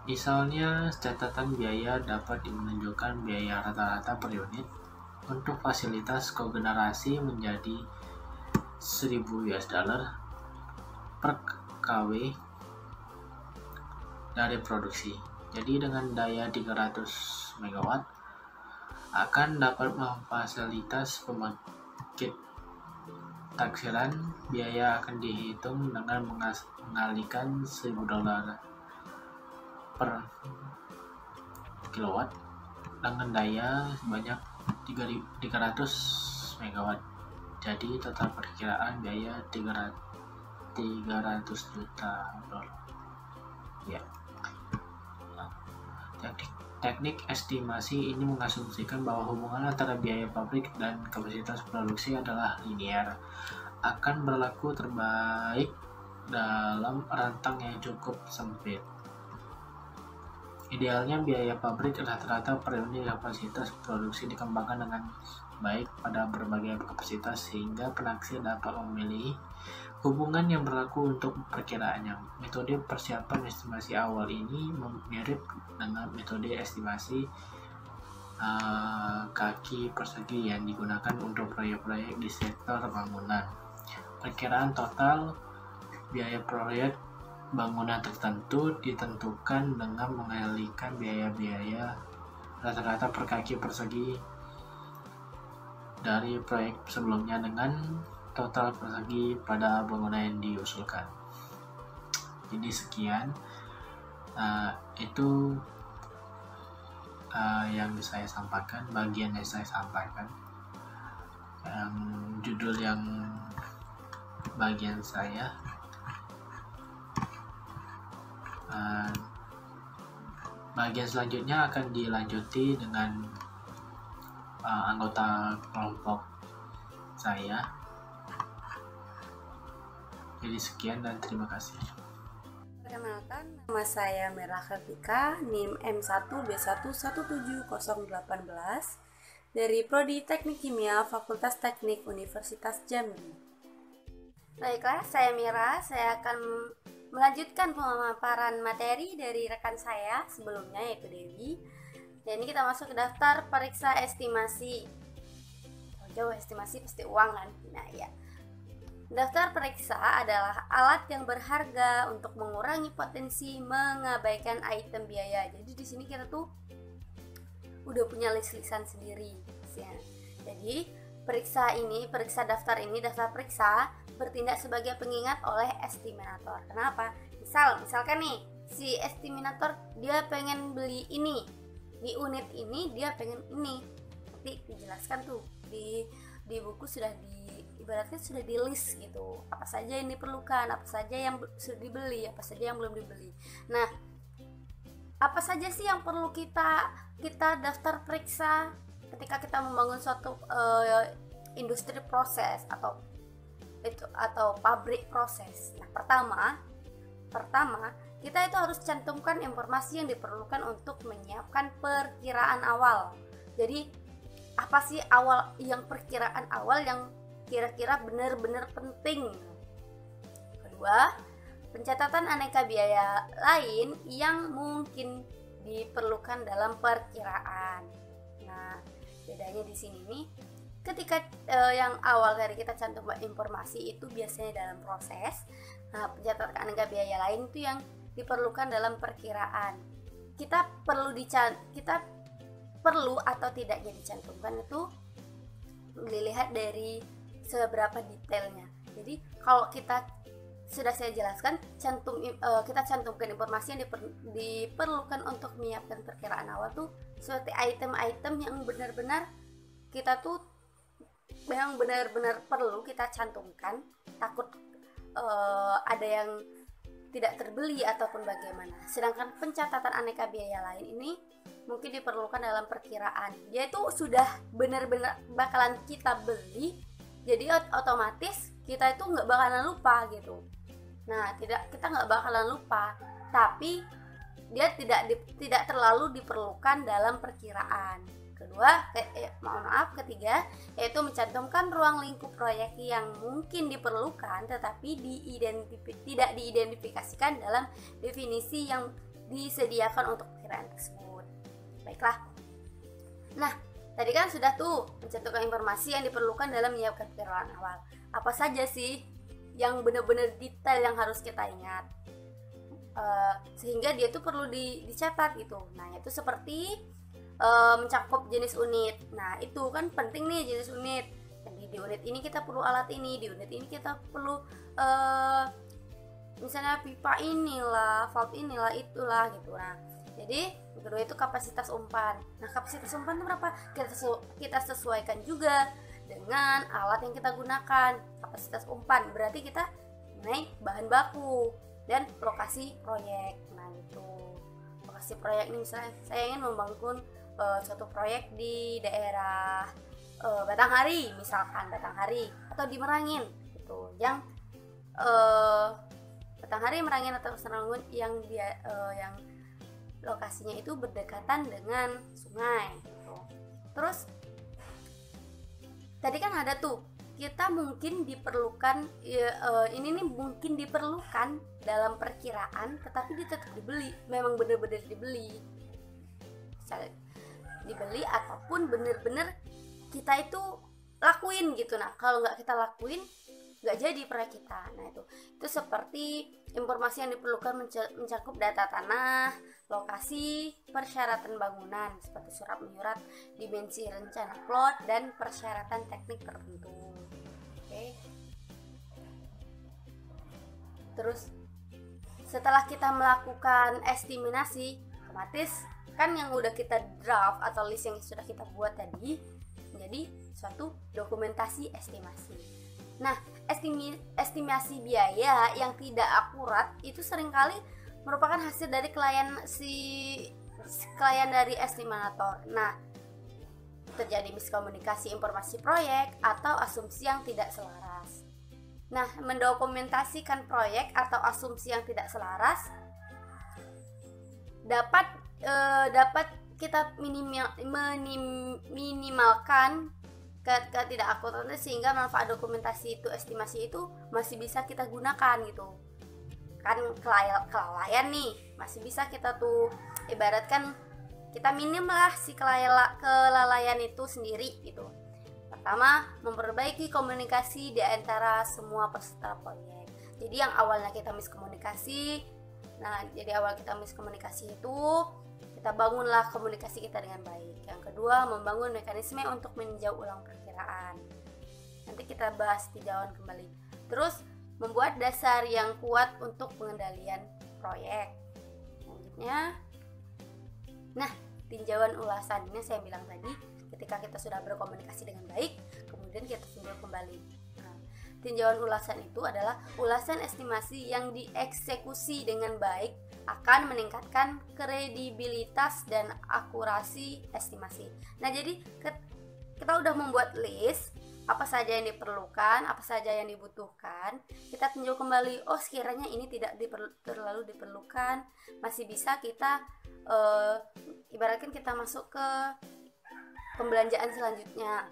S4: Misalnya, catatan biaya dapat menunjukkan biaya rata-rata per unit. Untuk fasilitas kogenerasi menjadi 1.000 US dollar per kW dari produksi. Jadi dengan daya 300 MW akan dapat memfasilitas pembangkit taksiran. Biaya akan dihitung dengan mengalihkan 1.000 dolar per kilowatt dengan daya sebanyak 300 MW. Jadi total perkiraan biaya 300 juta dolar. Ya. Teknik estimasi ini mengasumsikan bahwa hubungan antara biaya pabrik dan kapasitas produksi adalah linear, akan berlaku terbaik dalam rentang yang cukup sempit. Idealnya biaya pabrik rata-rata per unit kapasitas produksi dikembangkan dengan baik pada berbagai kapasitas sehingga penaksir dapat memilih hubungan yang berlaku untuk perkiraannya. Metode persiapan estimasi awal ini mirip dengan metode estimasi kaki persegi yang digunakan untuk proyek-proyek di sektor bangunan. Perkiraan total biaya proyek bangunan tertentu ditentukan dengan mengalihkan biaya-biaya rata-rata per kaki persegi dari proyek sebelumnya dengan total persegi pada bangunan yang diusulkan. Jadi sekian itu yang saya sampaikan, bagian yang saya sampaikan. Judul yang bagian saya. Bagian selanjutnya akan dilanjuti dengan anggota kelompok saya. Jadi sekian dan terima kasih.
S5: Perkenalkan, nama saya Merah Kartika, NIM M1B1170818 dari Prodi Teknik Kimia Fakultas Teknik Universitas Jambi. Baiklah, saya Mira, saya akan melanjutkan pemaparan materi dari rekan saya sebelumnya yaitu Dewi. Dan ini kita masuk ke daftar periksa estimasi. Jauh estimasi pasti uang kan? Nah ya. Daftar periksa adalah alat yang berharga untuk mengurangi potensi mengabaikan item biaya. Jadi di sini kita tuh udah punya list-listan sendiri. Ya. Jadi periksa daftar periksa bertindak sebagai pengingat oleh estimator. Kenapa? Misalkan nih si estimator dia pengen beli ini di unit ini, dia pengen ini. Nanti dijelaskan tuh di buku sudah ibaratnya sudah di list gitu, apa saja yang diperlukan, apa saja yang sudah dibeli, apa saja yang belum dibeli. Nah, apa saja sih yang perlu kita daftar periksa ketika kita membangun suatu industri proses atau pabrik proses. Nah, pertama kita itu harus cantumkan informasi yang diperlukan untuk menyiapkan perkiraan awal. Jadi apa sih perkiraan awal yang kira-kira benar-benar penting. Kedua, pencatatan aneka biaya lain yang mungkin diperlukan dalam perkiraan. Nah, bedanya di sini nih, ketika yang awal dari kita cantum informasi itu biasanya dalam proses. Nah, pencatatan aneka biaya lain itu yang diperlukan dalam perkiraan. Kita perlu atau tidaknya dicantumkan itu dilihat dari seberapa detailnya. Jadi kalau sudah saya jelaskan, kita cantumkan informasi yang diperlukan untuk menyiapkan perkiraan awal tuh seperti item-item yang benar-benar perlu kita cantumkan, takut ada yang tidak terbeli ataupun bagaimana. Sedangkan pencatatan aneka biaya lain ini mungkin diperlukan dalam perkiraan, yaitu sudah benar-benar bakalan kita beli, jadi otomatis kita itu nggak bakalan lupa gitu. Nah, kita nggak bakalan lupa, tapi dia tidak terlalu diperlukan dalam perkiraan. Ketiga, yaitu mencantumkan ruang lingkup proyek yang mungkin diperlukan tetapi tidak diidentifikasikan dalam definisi yang disediakan untuk perkiraan tersebut. Baiklah. Nah, tadi kan sudah tuh mencantumkan informasi yang diperlukan dalam menyiapkan perkiraan awal. Apa saja sih yang benar-benar detail yang harus kita ingat? Sehingga dia tuh perlu dicatat gitu. Nah, itu seperti mencakup jenis unit. Nah, itu kan penting nih jenis unit. Jadi di unit ini kita perlu alat ini, di unit ini kita perlu misalnya pipa inilah, valve inilah, itulah gitu. Nah, jadi kedua itu kapasitas umpan. Nah, kapasitas umpan itu berapa? Kita sesuaikan juga dengan alat yang kita gunakan. Kapasitas umpan berarti kita naik bahan baku dan lokasi proyek. Nah, itu lokasi proyek ini misalnya saya ingin membangun suatu proyek di daerah Batanghari misalkan, atau di Merangin gitu. Yang Batanghari, Merangin atau Serangun yang lokasinya itu berdekatan dengan sungai gitu. Terus tadi kan ada tuh kita mungkin diperlukan mungkin diperlukan dalam perkiraan, tetapi dia tetap dibeli, memang benar-benar dibeli ataupun benar-benar kita itu lakuin gitu. Nah, kalau nggak kita lakuin nggak jadi proyek kita. Nah, itu seperti informasi yang diperlukan mencakup data tanah, lokasi, persyaratan bangunan seperti surat menyurat, dimensi rencana plot, dan persyaratan teknik tertentu. Oke. Terus setelah kita melakukan estimasi, otomatis kan yang udah kita draft atau list yang sudah kita buat tadi menjadi suatu dokumentasi estimasi. Nah, estimasi biaya yang tidak akurat itu seringkali merupakan hasil dari klien dari estimator. Nah, terjadi miskomunikasi informasi proyek atau asumsi yang tidak selaras. Nah, mendokumentasikan proyek atau asumsi yang tidak selaras dapat kita minimalkan ketidakakuratan, sehingga manfaat dokumentasi itu, estimasi itu masih bisa kita gunakan gitu. Kan kelalaian nih masih bisa kita tuh ibaratkan kita minim lah si kelalaian itu sendiri gitu. Pertama, memperbaiki komunikasi di antara semua peserta proyek. Jadi yang awalnya kita miskomunikasi, itu kita bangunlah komunikasi kita dengan baik. Yang kedua, membangun mekanisme untuk meninjau ulang perkiraan. Nanti kita bahas tinjauan kembali. Terus, membuat dasar yang kuat untuk pengendalian proyek. Selanjutnya, nah, tinjauan ulasan ini saya bilang tadi, ketika kita sudah berkomunikasi dengan baik, kemudian kita tinjau kembali. Nah, tinjauan ulasan itu adalah ulasan estimasi yang dieksekusi dengan baik akan meningkatkan kredibilitas dan akurasi estimasi. Nah, jadi kita udah membuat list apa saja yang diperlukan, apa saja yang dibutuhkan, kita tinjau kembali. Oh, sekiranya ini tidak terlalu diperlukan, masih bisa kita ibaratkan kita masuk ke pembelanjaan selanjutnya.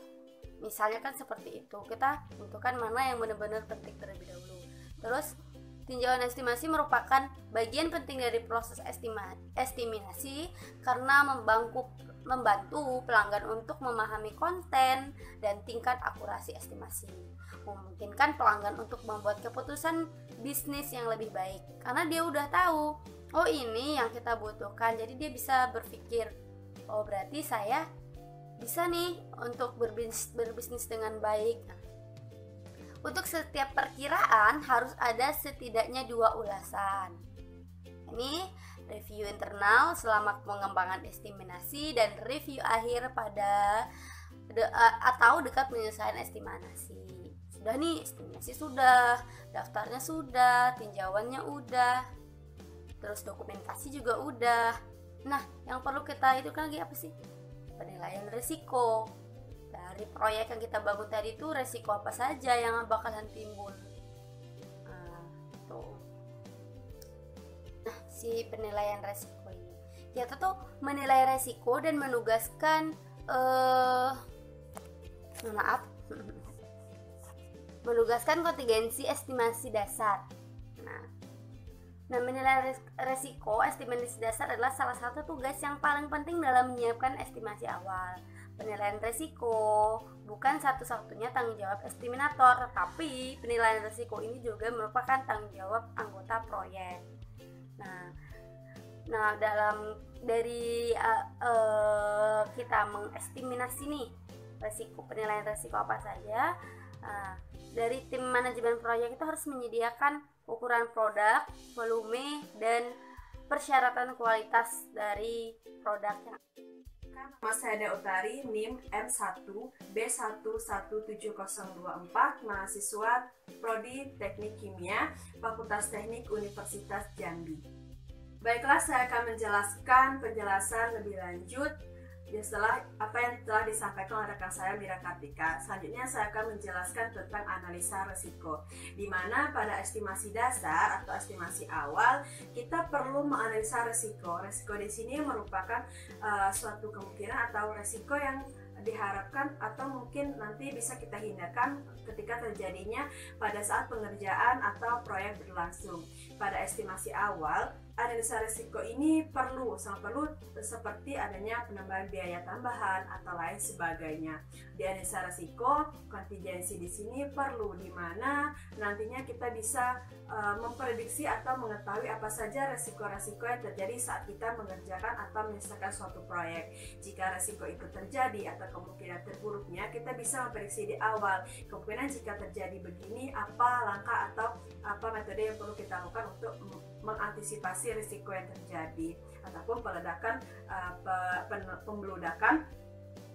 S5: Misalnya kan seperti itu, kita tentukan mana yang benar-benar penting terlebih dahulu. Terus, tinjauan estimasi merupakan bagian penting dari proses estimasi karena membantu pelanggan untuk memahami konten dan tingkat akurasi estimasi, memungkinkan pelanggan untuk membuat keputusan bisnis yang lebih baik karena dia udah tahu, oh ini yang kita butuhkan. Jadi dia bisa berpikir, oh berarti saya bisa nih untuk berbisnis dengan baik. Untuk setiap perkiraan harus ada setidaknya 2 ulasan. Ini review internal selama pengembangan estimasi dan review akhir pada atau dekat penyelesaian estimasi. Sudah nih, estimasi sudah, daftarnya sudah, tinjauannya udah, terus dokumentasi juga udah. Nah, yang perlu kita itu kan lagi apa sih? Penilaian risiko. Dari proyek yang kita bangun tadi itu resiko apa saja yang bakalan timbul. Nah, si penilaian resiko ini kita tuh menilai resiko dan menugaskan menugaskan kontingensi estimasi dasar. Nah, menilai resiko estimasi dasar adalah salah satu tugas yang paling penting dalam menyiapkan estimasi awal. Penilaian risiko bukan satu-satunya tanggung jawab estimator, tetapi penilaian risiko ini juga merupakan tanggung jawab anggota proyek. Nah, dari kita mengestimasi nih penilaian risiko apa saja, dari tim manajemen proyek itu harus menyediakan ukuran produk, volume, dan persyaratan kualitas dari produknya.
S7: Nama saya Dea Utari, NIM M1B11704, mahasiswa Prodi Teknik Kimia, Fakultas Teknik Universitas Jambi. Baiklah, saya akan menjelaskan penjelasan lebih lanjut setelah apa yang telah disampaikan oleh rekan saya Mira Kartika. Selanjutnya saya akan menjelaskan tentang analisa risiko, di mana pada estimasi dasar atau estimasi awal kita perlu menganalisa risiko. Risiko di sini merupakan suatu kemungkinan atau risiko yang diharapkan atau mungkin nanti bisa kita hindarkan ketika terjadinya pada saat pengerjaan atau proyek berlangsung. Pada estimasi awal, analisa risiko ini sangat perlu seperti adanya penambahan biaya tambahan atau lain sebagainya. Di analisa risiko, kontingensi di sini perlu, di mana nantinya kita bisa memprediksi atau mengetahui apa saja risiko-risiko yang terjadi saat kita mengerjakan atau menyelesaikan suatu proyek. Jika risiko itu terjadi atau kemungkinan terburuknya, kita bisa memprediksi di awal. Kemungkinan jika terjadi begini, apa langkah atau apa metode yang perlu kita lakukan untuk mengantisipasi risiko yang terjadi, ataupun pembeludakan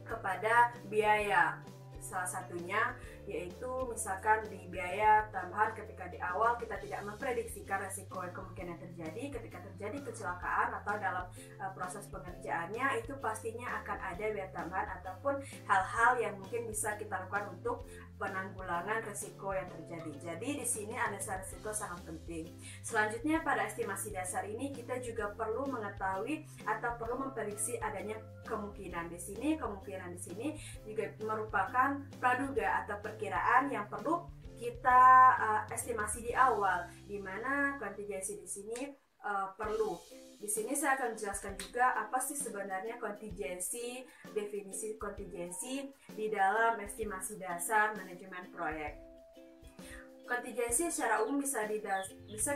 S7: kepada biaya. Salah satunya yaitu misalkan di biaya tambahan ketika di awal kita tidak memprediksikan resiko yang kemungkinan terjadi. Ketika terjadi kecelakaan atau dalam proses pengerjaannya, itu pastinya akan ada biaya tambahan ataupun hal-hal yang mungkin bisa kita lakukan untuk penanggulangan risiko yang terjadi. Jadi di sini analisa risiko sangat penting. Selanjutnya pada estimasi dasar ini kita juga perlu mengetahui atau perlu memprediksi adanya kemungkinan. Di sini kemungkinan di sini juga merupakan praduga atau perkiraan yang perlu kita estimasi di awal, di mana kontingensi di sini perlu. Di sini saya akan menjelaskan juga apa sih sebenarnya kontingensi, definisi kontingensi di dalam estimasi dasar manajemen proyek. Kontingensi secara umum bisa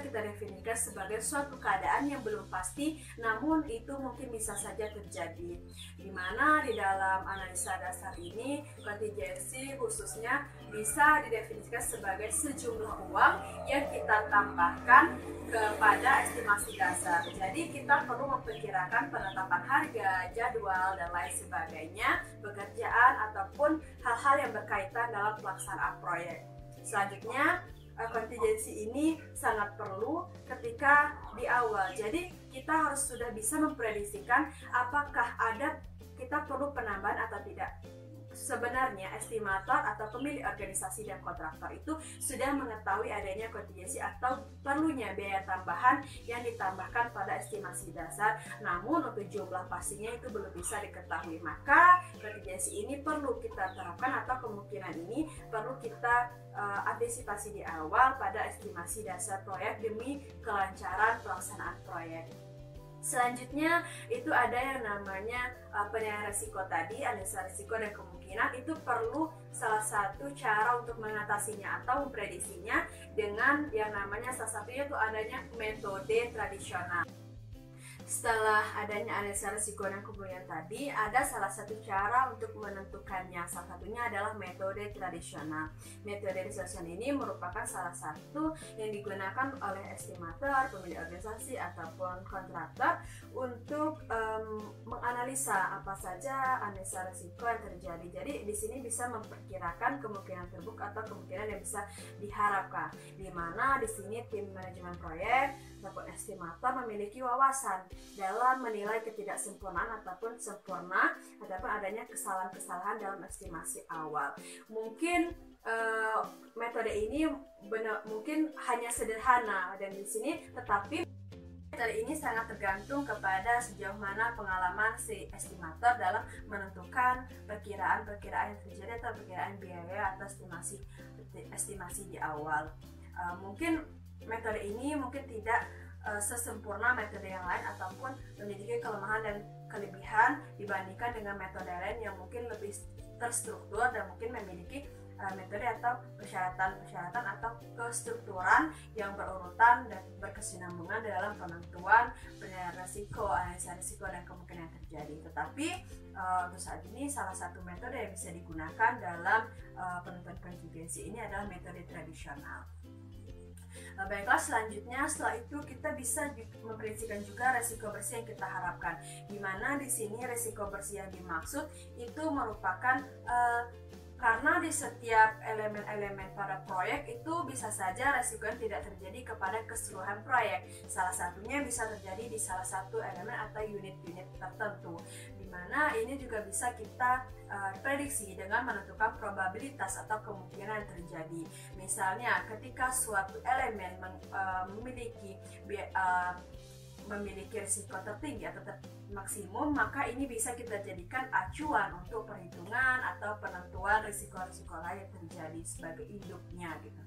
S7: kita definisikan sebagai suatu keadaan yang belum pasti, namun itu mungkin bisa saja terjadi. Di mana di dalam analisa dasar ini, kontingensi khususnya bisa didefinisikan sebagai sejumlah uang yang kita tambahkan kepada estimasi dasar. Jadi kita perlu memperkirakan penetapan harga, jadwal, dan lain sebagainya, pekerjaan ataupun hal-hal yang berkaitan dalam pelaksanaan proyek. Selanjutnya, kontingensi ini sangat perlu ketika di awal. Jadi kita harus sudah bisa memprediksikan apakah kita perlu penambahan atau tidak. Sebenarnya estimator atau pemilik organisasi dan kontraktor itu sudah mengetahui adanya kontingensi atau perlunya biaya tambahan yang ditambahkan pada estimasi dasar, namun untuk jumlah pastinya itu belum bisa diketahui. Maka kontingensi ini perlu kita terapkan atau kemungkinan ini perlu kita antisipasi di awal pada estimasi dasar proyek demi kelancaran pelaksanaan proyek. Selanjutnya itu ada yang namanya penilaian risiko tadi, analisa risiko dan kemungkinan. Itu perlu salah satu cara untuk mengatasinya atau memprediksinya dengan yang namanya salah satunya itu adanya metode tradisional. Setelah adanya analisa risiko dan kemungkinan tadi, ada salah satu cara untuk menentukannya. Salah satunya adalah metode tradisional. Metode tradisional ini merupakan salah satu yang digunakan oleh estimator, pemilik organisasi, ataupun kontraktor untuk menganalisa apa saja analisa risiko yang terjadi. Jadi di sini bisa memperkirakan kemungkinan terburuk atau kemungkinan yang bisa diharapkan. Di mana di sini tim manajemen proyek ataupun estimator memiliki wawasan dalam menilai ketidaksempurnaan ataupun sempurna ataupun adanya kesalahan-kesalahan dalam estimasi awal. Mungkin metode ini mungkin hanya sederhana dan di sini, tetapi metode ini sangat tergantung kepada sejauh mana pengalaman si estimator dalam menentukan perkiraan-perkiraan yang terjadi atau perkiraan biaya atau estimasi di awal. Mungkin metode ini mungkin tidak sesempurna metode yang lain ataupun memiliki kelemahan dan kelebihan dibandingkan dengan metode lain yang mungkin lebih terstruktur dan mungkin memiliki metode atau persyaratan-persyaratan atau kestrukturan yang berurutan dan berkesinambungan dalam penentuan penilaian risiko, analisa risiko dan kemungkinan terjadi. Tetapi untuk saat ini salah satu metode yang bisa digunakan dalam penentuan kontingensi ini adalah metode tradisional. Baiklah, selanjutnya setelah itu kita bisa memprediksikan juga resiko bersih yang kita harapkan. Di mana di sini resiko bersih yang dimaksud itu merupakan karena di setiap elemen-elemen pada proyek itu bisa saja resiko yang tidak terjadi kepada keseluruhan proyek. Salah satunya bisa terjadi di salah satu elemen atau unit-unit tertentu, di mana ini juga bisa kita prediksi dengan menentukan probabilitas atau kemungkinan yang terjadi. Misalnya ketika suatu elemen memiliki risiko tertinggi atau maksimum, maka ini bisa kita jadikan acuan untuk perhitungan atau penentuan risiko-risiko lain yang terjadi sebagai induknya gitu.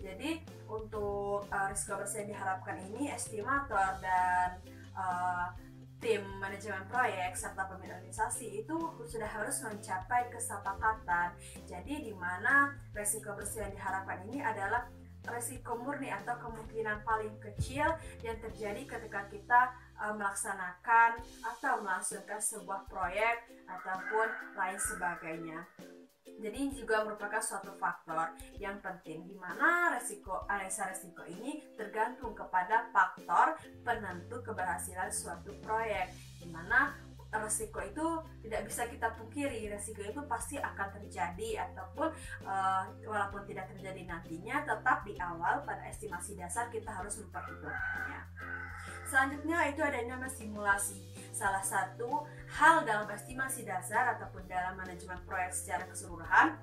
S7: Jadi untuk risiko bersih yang diharapkan ini, estimator dan tim manajemen proyek serta pemilik organisasi itu sudah harus mencapai kesepakatan. Jadi di mana risiko bersih yang diharapkan ini adalah resiko murni atau kemungkinan paling kecil yang terjadi ketika kita melaksanakan atau melangsungkan sebuah proyek ataupun lain sebagainya. Jadi ini juga merupakan suatu faktor yang penting di mana analisa risiko ini tergantung kepada faktor penentu keberhasilan suatu proyek, di mana resiko itu tidak bisa kita pungkiri, resiko itu pasti akan terjadi, ataupun walaupun tidak terjadi nantinya, tetap di awal pada estimasi dasar kita harus memperhitungkannya. Selanjutnya itu adanya simulasi. Salah satu hal dalam estimasi dasar ataupun dalam manajemen proyek secara keseluruhan,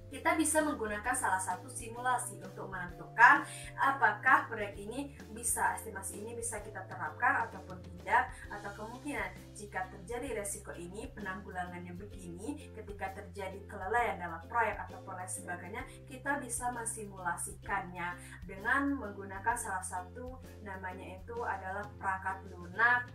S7: kita bisa menggunakan salah satu simulasi untuk menentukan apakah proyek ini estimasi ini bisa kita terapkan ataupun tidak, atau kemungkinan jika terjadi resiko ini, penanggulangannya begini, ketika terjadi kelalaian dalam proyek ataupun lain sebagainya, kita bisa mensimulasikannya dengan menggunakan salah satu, namanya itu adalah perangkat lunak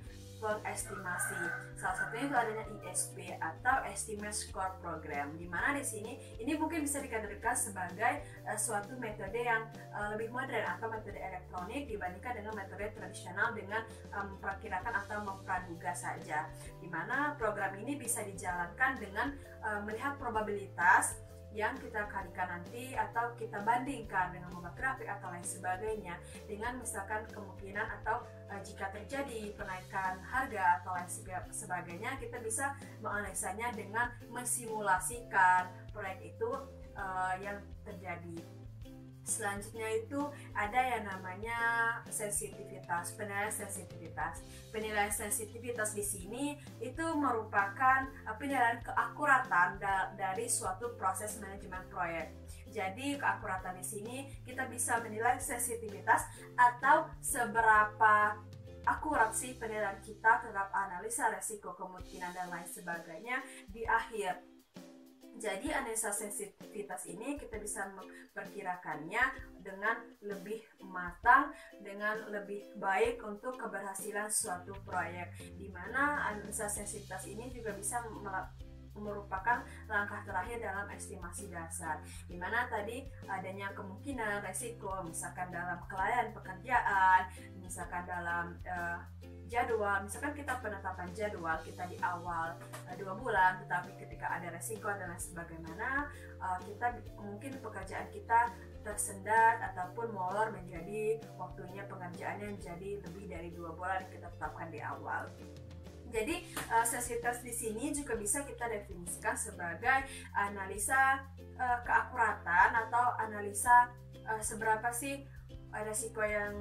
S7: estimasi. Salah satunya itu adanya ESP atau Estimate Score Program, di mana di sini ini mungkin bisa dikategorikan sebagai suatu metode yang lebih modern atau metode elektronik dibandingkan dengan metode tradisional dengan memperkirakan atau mempraduga saja, di mana program ini bisa dijalankan dengan melihat probabilitas yang kita kalikan nanti atau kita bandingkan dengan membuat grafik atau lain sebagainya, dengan misalkan kemungkinan atau jika terjadi kenaikan harga atau lain sebagainya, kita bisa menganalisanya dengan mensimulasikan proyek itu yang terjadi. Selanjutnya itu ada yang namanya sensitivitas, penilaian sensitivitas. Penilaian sensitivitas di sini itu merupakan penilaian keakuratan dari suatu proses manajemen proyek. Jadi keakuratan di sini kita bisa menilai sensitivitas atau seberapa akurat sih penilaian kita terhadap analisa resiko, kemungkinan dan lain sebagainya di akhir. Jadi analisa sensitivitas ini kita bisa memperkirakannya dengan lebih matang, dengan lebih baik untuk keberhasilan suatu proyek, di mana analisa sensitivitas ini juga bisa merupakan langkah terakhir dalam estimasi dasar, di mana tadi adanya kemungkinan resiko, misalkan dalam kelalaian pekerjaan, misalkan dalam jadwal, misalkan kita penetapan jadwal kita di awal 2 bulan, tetapi ketika ada resiko dan lain sebagaimana, kita mungkin pekerjaan kita tersendat ataupun molor menjadi waktunya pengerjaannya menjadi lebih dari 2 bulan yang kita tetapkan di awal. Jadi sensitivitas di sini juga bisa kita definisikan sebagai analisa keakuratan atau analisa seberapa sih resiko yang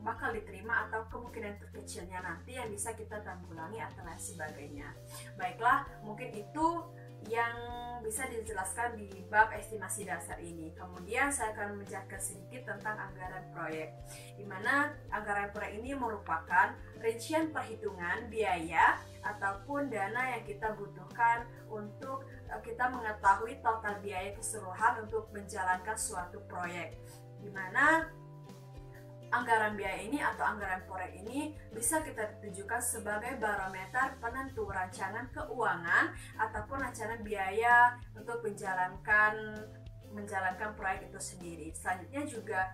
S7: bakal diterima atau kemungkinan terkecilnya nanti yang bisa kita tanggulangi atau lain sebagainya. Baiklah, mungkin itu yang bisa dijelaskan di bab estimasi dasar ini. Kemudian saya akan menjelaskan sedikit tentang anggaran proyek, di mana anggaran proyek ini merupakan rincian perhitungan biaya ataupun dana yang kita butuhkan untuk kita mengetahui total biaya keseluruhan untuk menjalankan suatu proyek, di mana anggaran biaya ini atau anggaran proyek ini bisa kita tujukan sebagai barometer penentu rancangan keuangan ataupun rancangan biaya untuk menjalankan proyek itu sendiri. Selanjutnya juga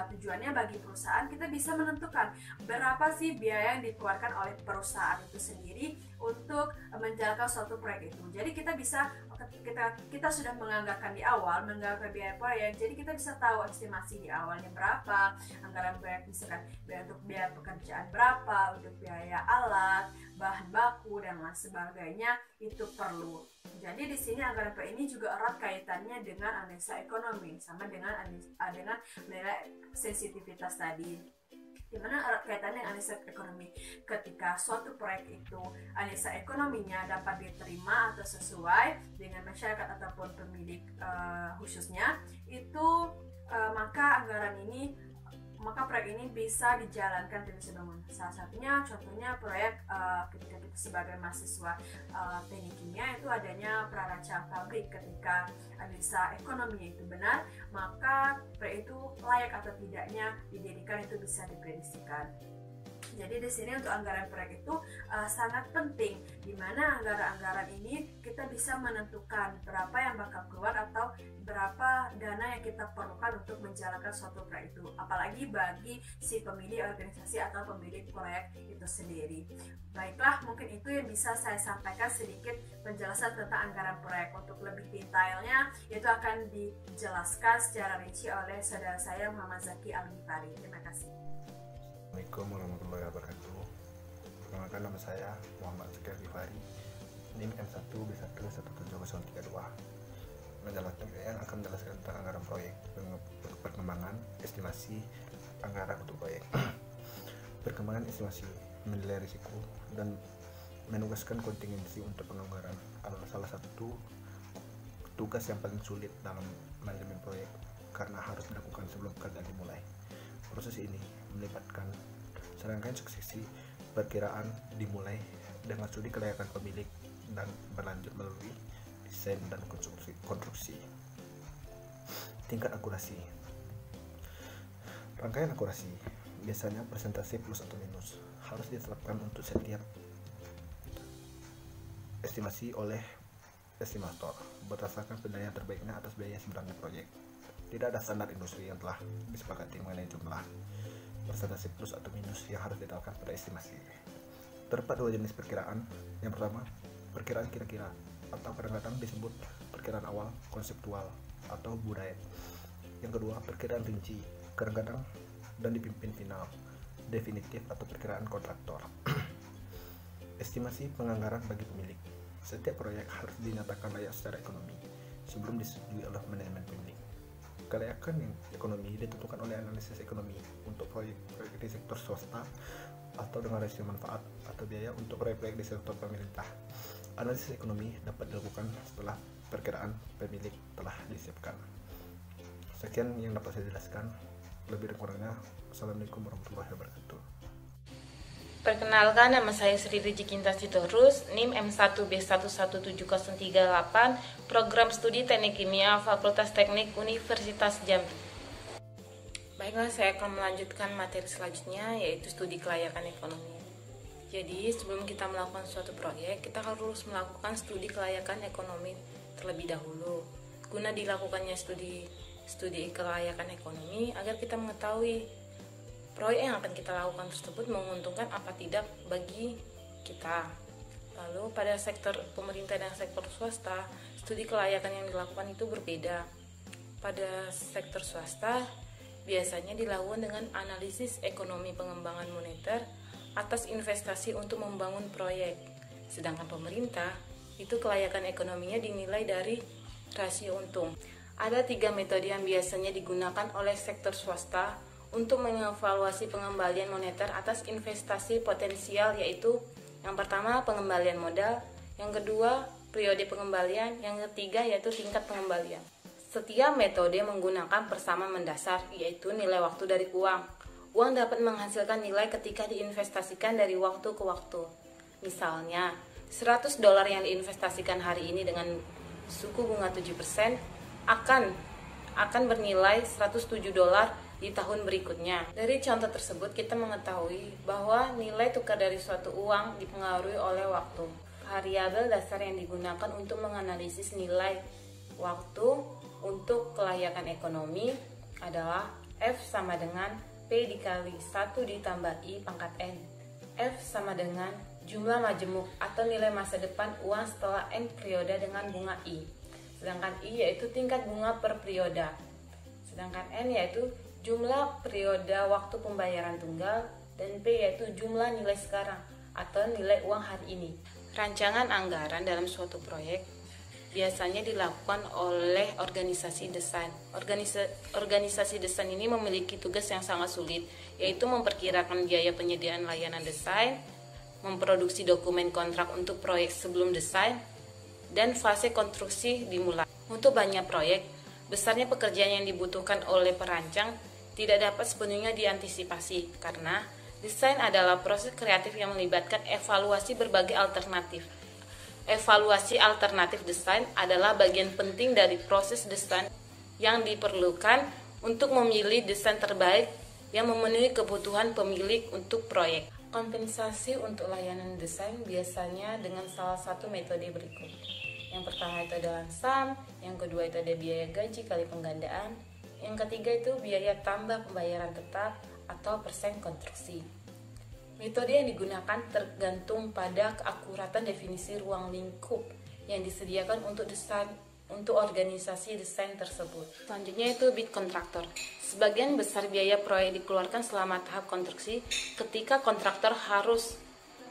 S7: tujuannya bagi perusahaan, kita bisa menentukan berapa sih biaya yang dikeluarkan oleh perusahaan itu sendiri untuk menjalankan suatu proyek itu. Jadi kita sudah menganggarkan di awal, menganggarkan biaya proyek, jadi kita bisa tahu estimasi di awalnya berapa, anggaran proyek misalkan untuk biaya pekerjaan berapa, untuk biaya alat, bahan baku dan lain sebagainya itu perlu. Jadi di sini anggaran proyek ini juga erat kaitannya dengan analisa ekonomi, sama dengan nilai sensitivitas tadi, di mana erat kaitannya dengan analisa ekonomi. Ketika suatu proyek itu analisa ekonominya dapat diterima atau sesuai dengan masyarakat ataupun pemilik khususnya, itu maka proyek ini bisa dijalankan dengan sebangun. Salah satunya contohnya proyek ketika kita sebagai mahasiswa teknik kimia itu adanya prarancang pabrik. Ketika analisa ekonominya itu benar, maka proyek itu layak atau tidaknya didirikan itu bisa diprediksikan. Jadi di sini untuk anggaran proyek itu sangat penting, di mana anggaran-anggaran ini kita bisa menentukan berapa yang bakal keluar atau berapa dana yang kita perlukan untuk menjalankan suatu proyek itu, apalagi bagi si pemilik organisasi atau pemilik proyek itu sendiri. Baiklah, mungkin itu yang bisa saya sampaikan sedikit penjelasan tentang anggaran proyek. Untuk lebih detailnya itu akan dijelaskan secara rinci oleh saudara saya Muhammad Zaki Al-Mutari. Terima kasih.
S6: Assalamualaikum warahmatullahi wabarakatuh. Perkenalkan, nama saya Muhammad Sekar Rifari, NIM M1B1170232. Yang akan menjelaskan tentang anggaran proyek, perkembangan, estimasi anggaran untuk proyek. Perkembangan estimasi, menilai risiko, dan menugaskan kontingensi untuk penganggaran adalah salah satu tugas yang paling sulit dalam manajemen proyek karena harus dilakukan sebelum pekerjaan dimulai. Proses ini melibatkan serangkaian suksesi perkiraan dimulai dengan studi kelayakan pemilik dan berlanjut melalui desain dan konstruksi. Tingkat akurasi. Rangkaian akurasi biasanya persentase plus atau minus harus ditetapkan untuk setiap estimasi oleh estimator berdasarkan penilaian terbaiknya atas biaya sebenarnya proyek. Tidak ada standar industri yang telah disepakati mengenai jumlah persentase plus atau minus yang harus ditetapkan pada estimasi. Terdapat dua jenis perkiraan. Yang pertama, perkiraan kira-kira atau kadang-kadang disebut perkiraan awal konseptual atau budaya. Yang kedua, perkiraan rinci, kadang-kadang dan dipimpin final definitif atau perkiraan kontraktor. Estimasi penganggaran bagi pemilik. Setiap proyek harus dinyatakan layak secara ekonomi sebelum disetujui oleh manajemen pemilik. Kelayakan ekonomi ditentukan oleh analisis ekonomi untuk proyek di sektor swasta atau dengan rasio manfaat atau biaya untuk proyek-proyek di sektor pemerintah. Analisis ekonomi dapat dilakukan setelah perkiraan pemilik telah disiapkan. Sekian yang dapat saya jelaskan. Lebih dan kurangnya, Assalamualaikum warahmatullahi wabarakatuh.
S2: Perkenalkan, nama saya Sri Rijikinta Sitorus, NIM M1B11738, Program Studi Teknik Kimia, Fakultas Teknik Universitas Jambi. Baiklah, saya akan melanjutkan materi selanjutnya, yaitu studi kelayakan ekonomi. Jadi, sebelum kita melakukan suatu proyek, kita harus melakukan studi kelayakan ekonomi terlebih dahulu. Guna dilakukannya studi kelayakan ekonomi agar kita mengetahui proyek yang akan kita lakukan tersebut menguntungkan apa tidak bagi kita. Lalu pada sektor pemerintah dan sektor swasta, studi kelayakan yang dilakukan itu berbeda. Pada sektor swasta biasanya dilakukan dengan analisis ekonomi pengembangan moneter atas investasi untuk membangun proyek. Sedangkan pemerintah, itu kelayakan ekonominya dinilai dari rasio untung. Ada 3 metode yang biasanya digunakan oleh sektor swasta untuk mengevaluasi pengembalian moneter atas investasi potensial, yaitu yang pertama pengembalian modal, yang kedua periode pengembalian, yang ketiga yaitu tingkat pengembalian. Setiap metode menggunakan persamaan mendasar, yaitu nilai waktu dari uang. Uang dapat menghasilkan nilai ketika diinvestasikan dari waktu ke waktu. Misalnya, $100 yang diinvestasikan hari ini dengan suku bunga 7% akan bernilai $107 di tahun berikutnya. Dari contoh tersebut kita mengetahui bahwa nilai tukar dari suatu uang dipengaruhi oleh waktu. Variabel dasar yang digunakan untuk menganalisis nilai waktu untuk kelayakan ekonomi adalah F sama dengan P dikali 1 ditambah I pangkat N. F sama dengan jumlah majemuk atau nilai masa depan uang setelah N periode dengan bunga I. Sedangkan I yaitu tingkat bunga per periode. Sedangkan N yaitu jumlah periode waktu pembayaran tunggal, dan P yaitu jumlah nilai sekarang atau nilai uang hari ini. Rancangan anggaran dalam suatu proyek biasanya dilakukan oleh organisasi desain. Organisasi desain ini memiliki tugas yang sangat sulit, yaitu memperkirakan biaya penyediaan layanan desain, memproduksi dokumen kontrak untuk proyek sebelum desain, dan fase konstruksi dimulai. Untuk banyak proyek, besarnya pekerjaan yang dibutuhkan oleh perancang tidak dapat sepenuhnya diantisipasi, karena desain adalah proses kreatif yang melibatkan evaluasi berbagai alternatif. Evaluasi alternatif desain adalah bagian penting dari proses desain yang diperlukan untuk memilih desain terbaik yang memenuhi kebutuhan pemilik untuk proyek. Kompensasi untuk layanan desain biasanya dengan salah satu metode berikut. Yang pertama itu adalah SAM, yang kedua itu ada biaya gaji kali penggandaan, yang ketiga itu biaya tambah pembayaran tetap atau persen konstruksi. Metode yang digunakan tergantung pada keakuratan definisi ruang lingkup yang disediakan untuk organisasi desain tersebut. Selanjutnya itu bid kontraktor. Sebagian besar biaya proyek dikeluarkan selama tahap konstruksi ketika kontraktor harus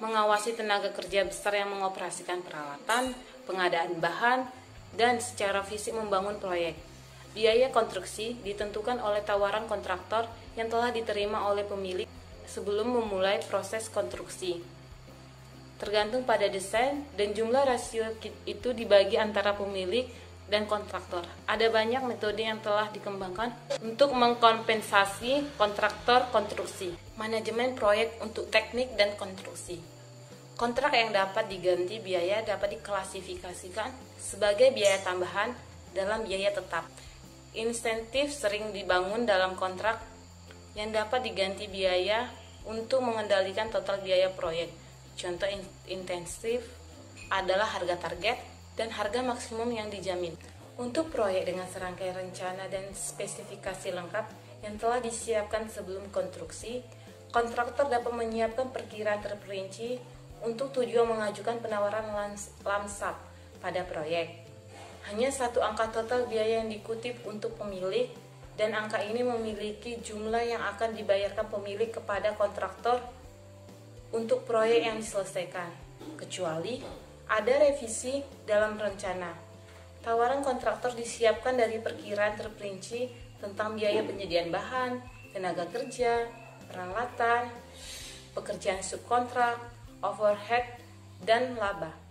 S2: mengawasi tenaga kerja besar yang mengoperasikan peralatan, pengadaan bahan, dan secara fisik membangun proyek. Biaya konstruksi ditentukan oleh tawaran kontraktor yang telah diterima oleh pemilik sebelum memulai proses konstruksi. Tergantung pada desain dan jumlah rasio itu dibagi antara pemilik dan kontraktor. Ada banyak metode yang telah dikembangkan untuk mengkompensasi kontraktor konstruksi. Manajemen proyek untuk teknik dan konstruksi. Kontrak yang dapat diganti biaya dapat diklasifikasikan sebagai biaya tambahan dalam biaya tetap. Insentif sering dibangun dalam kontrak yang dapat diganti biaya untuk mengendalikan total biaya proyek. Contoh intensif adalah harga target dan harga maksimum yang dijamin. Untuk proyek dengan serangkaian rencana dan spesifikasi lengkap yang telah disiapkan sebelum konstruksi, kontraktor dapat menyiapkan perkiraan terperinci untuk tujuan mengajukan penawaran lamsap pada proyek. Hanya satu angka total biaya yang dikutip untuk pemilik, dan angka ini memiliki jumlah yang akan dibayarkan pemilik kepada kontraktor untuk proyek yang diselesaikan, kecuali ada revisi dalam rencana. Tawaran kontraktor disiapkan dari perkiraan terperinci tentang biaya penyediaan bahan, tenaga kerja, peralatan, pekerjaan subkontrak, overhead, dan laba.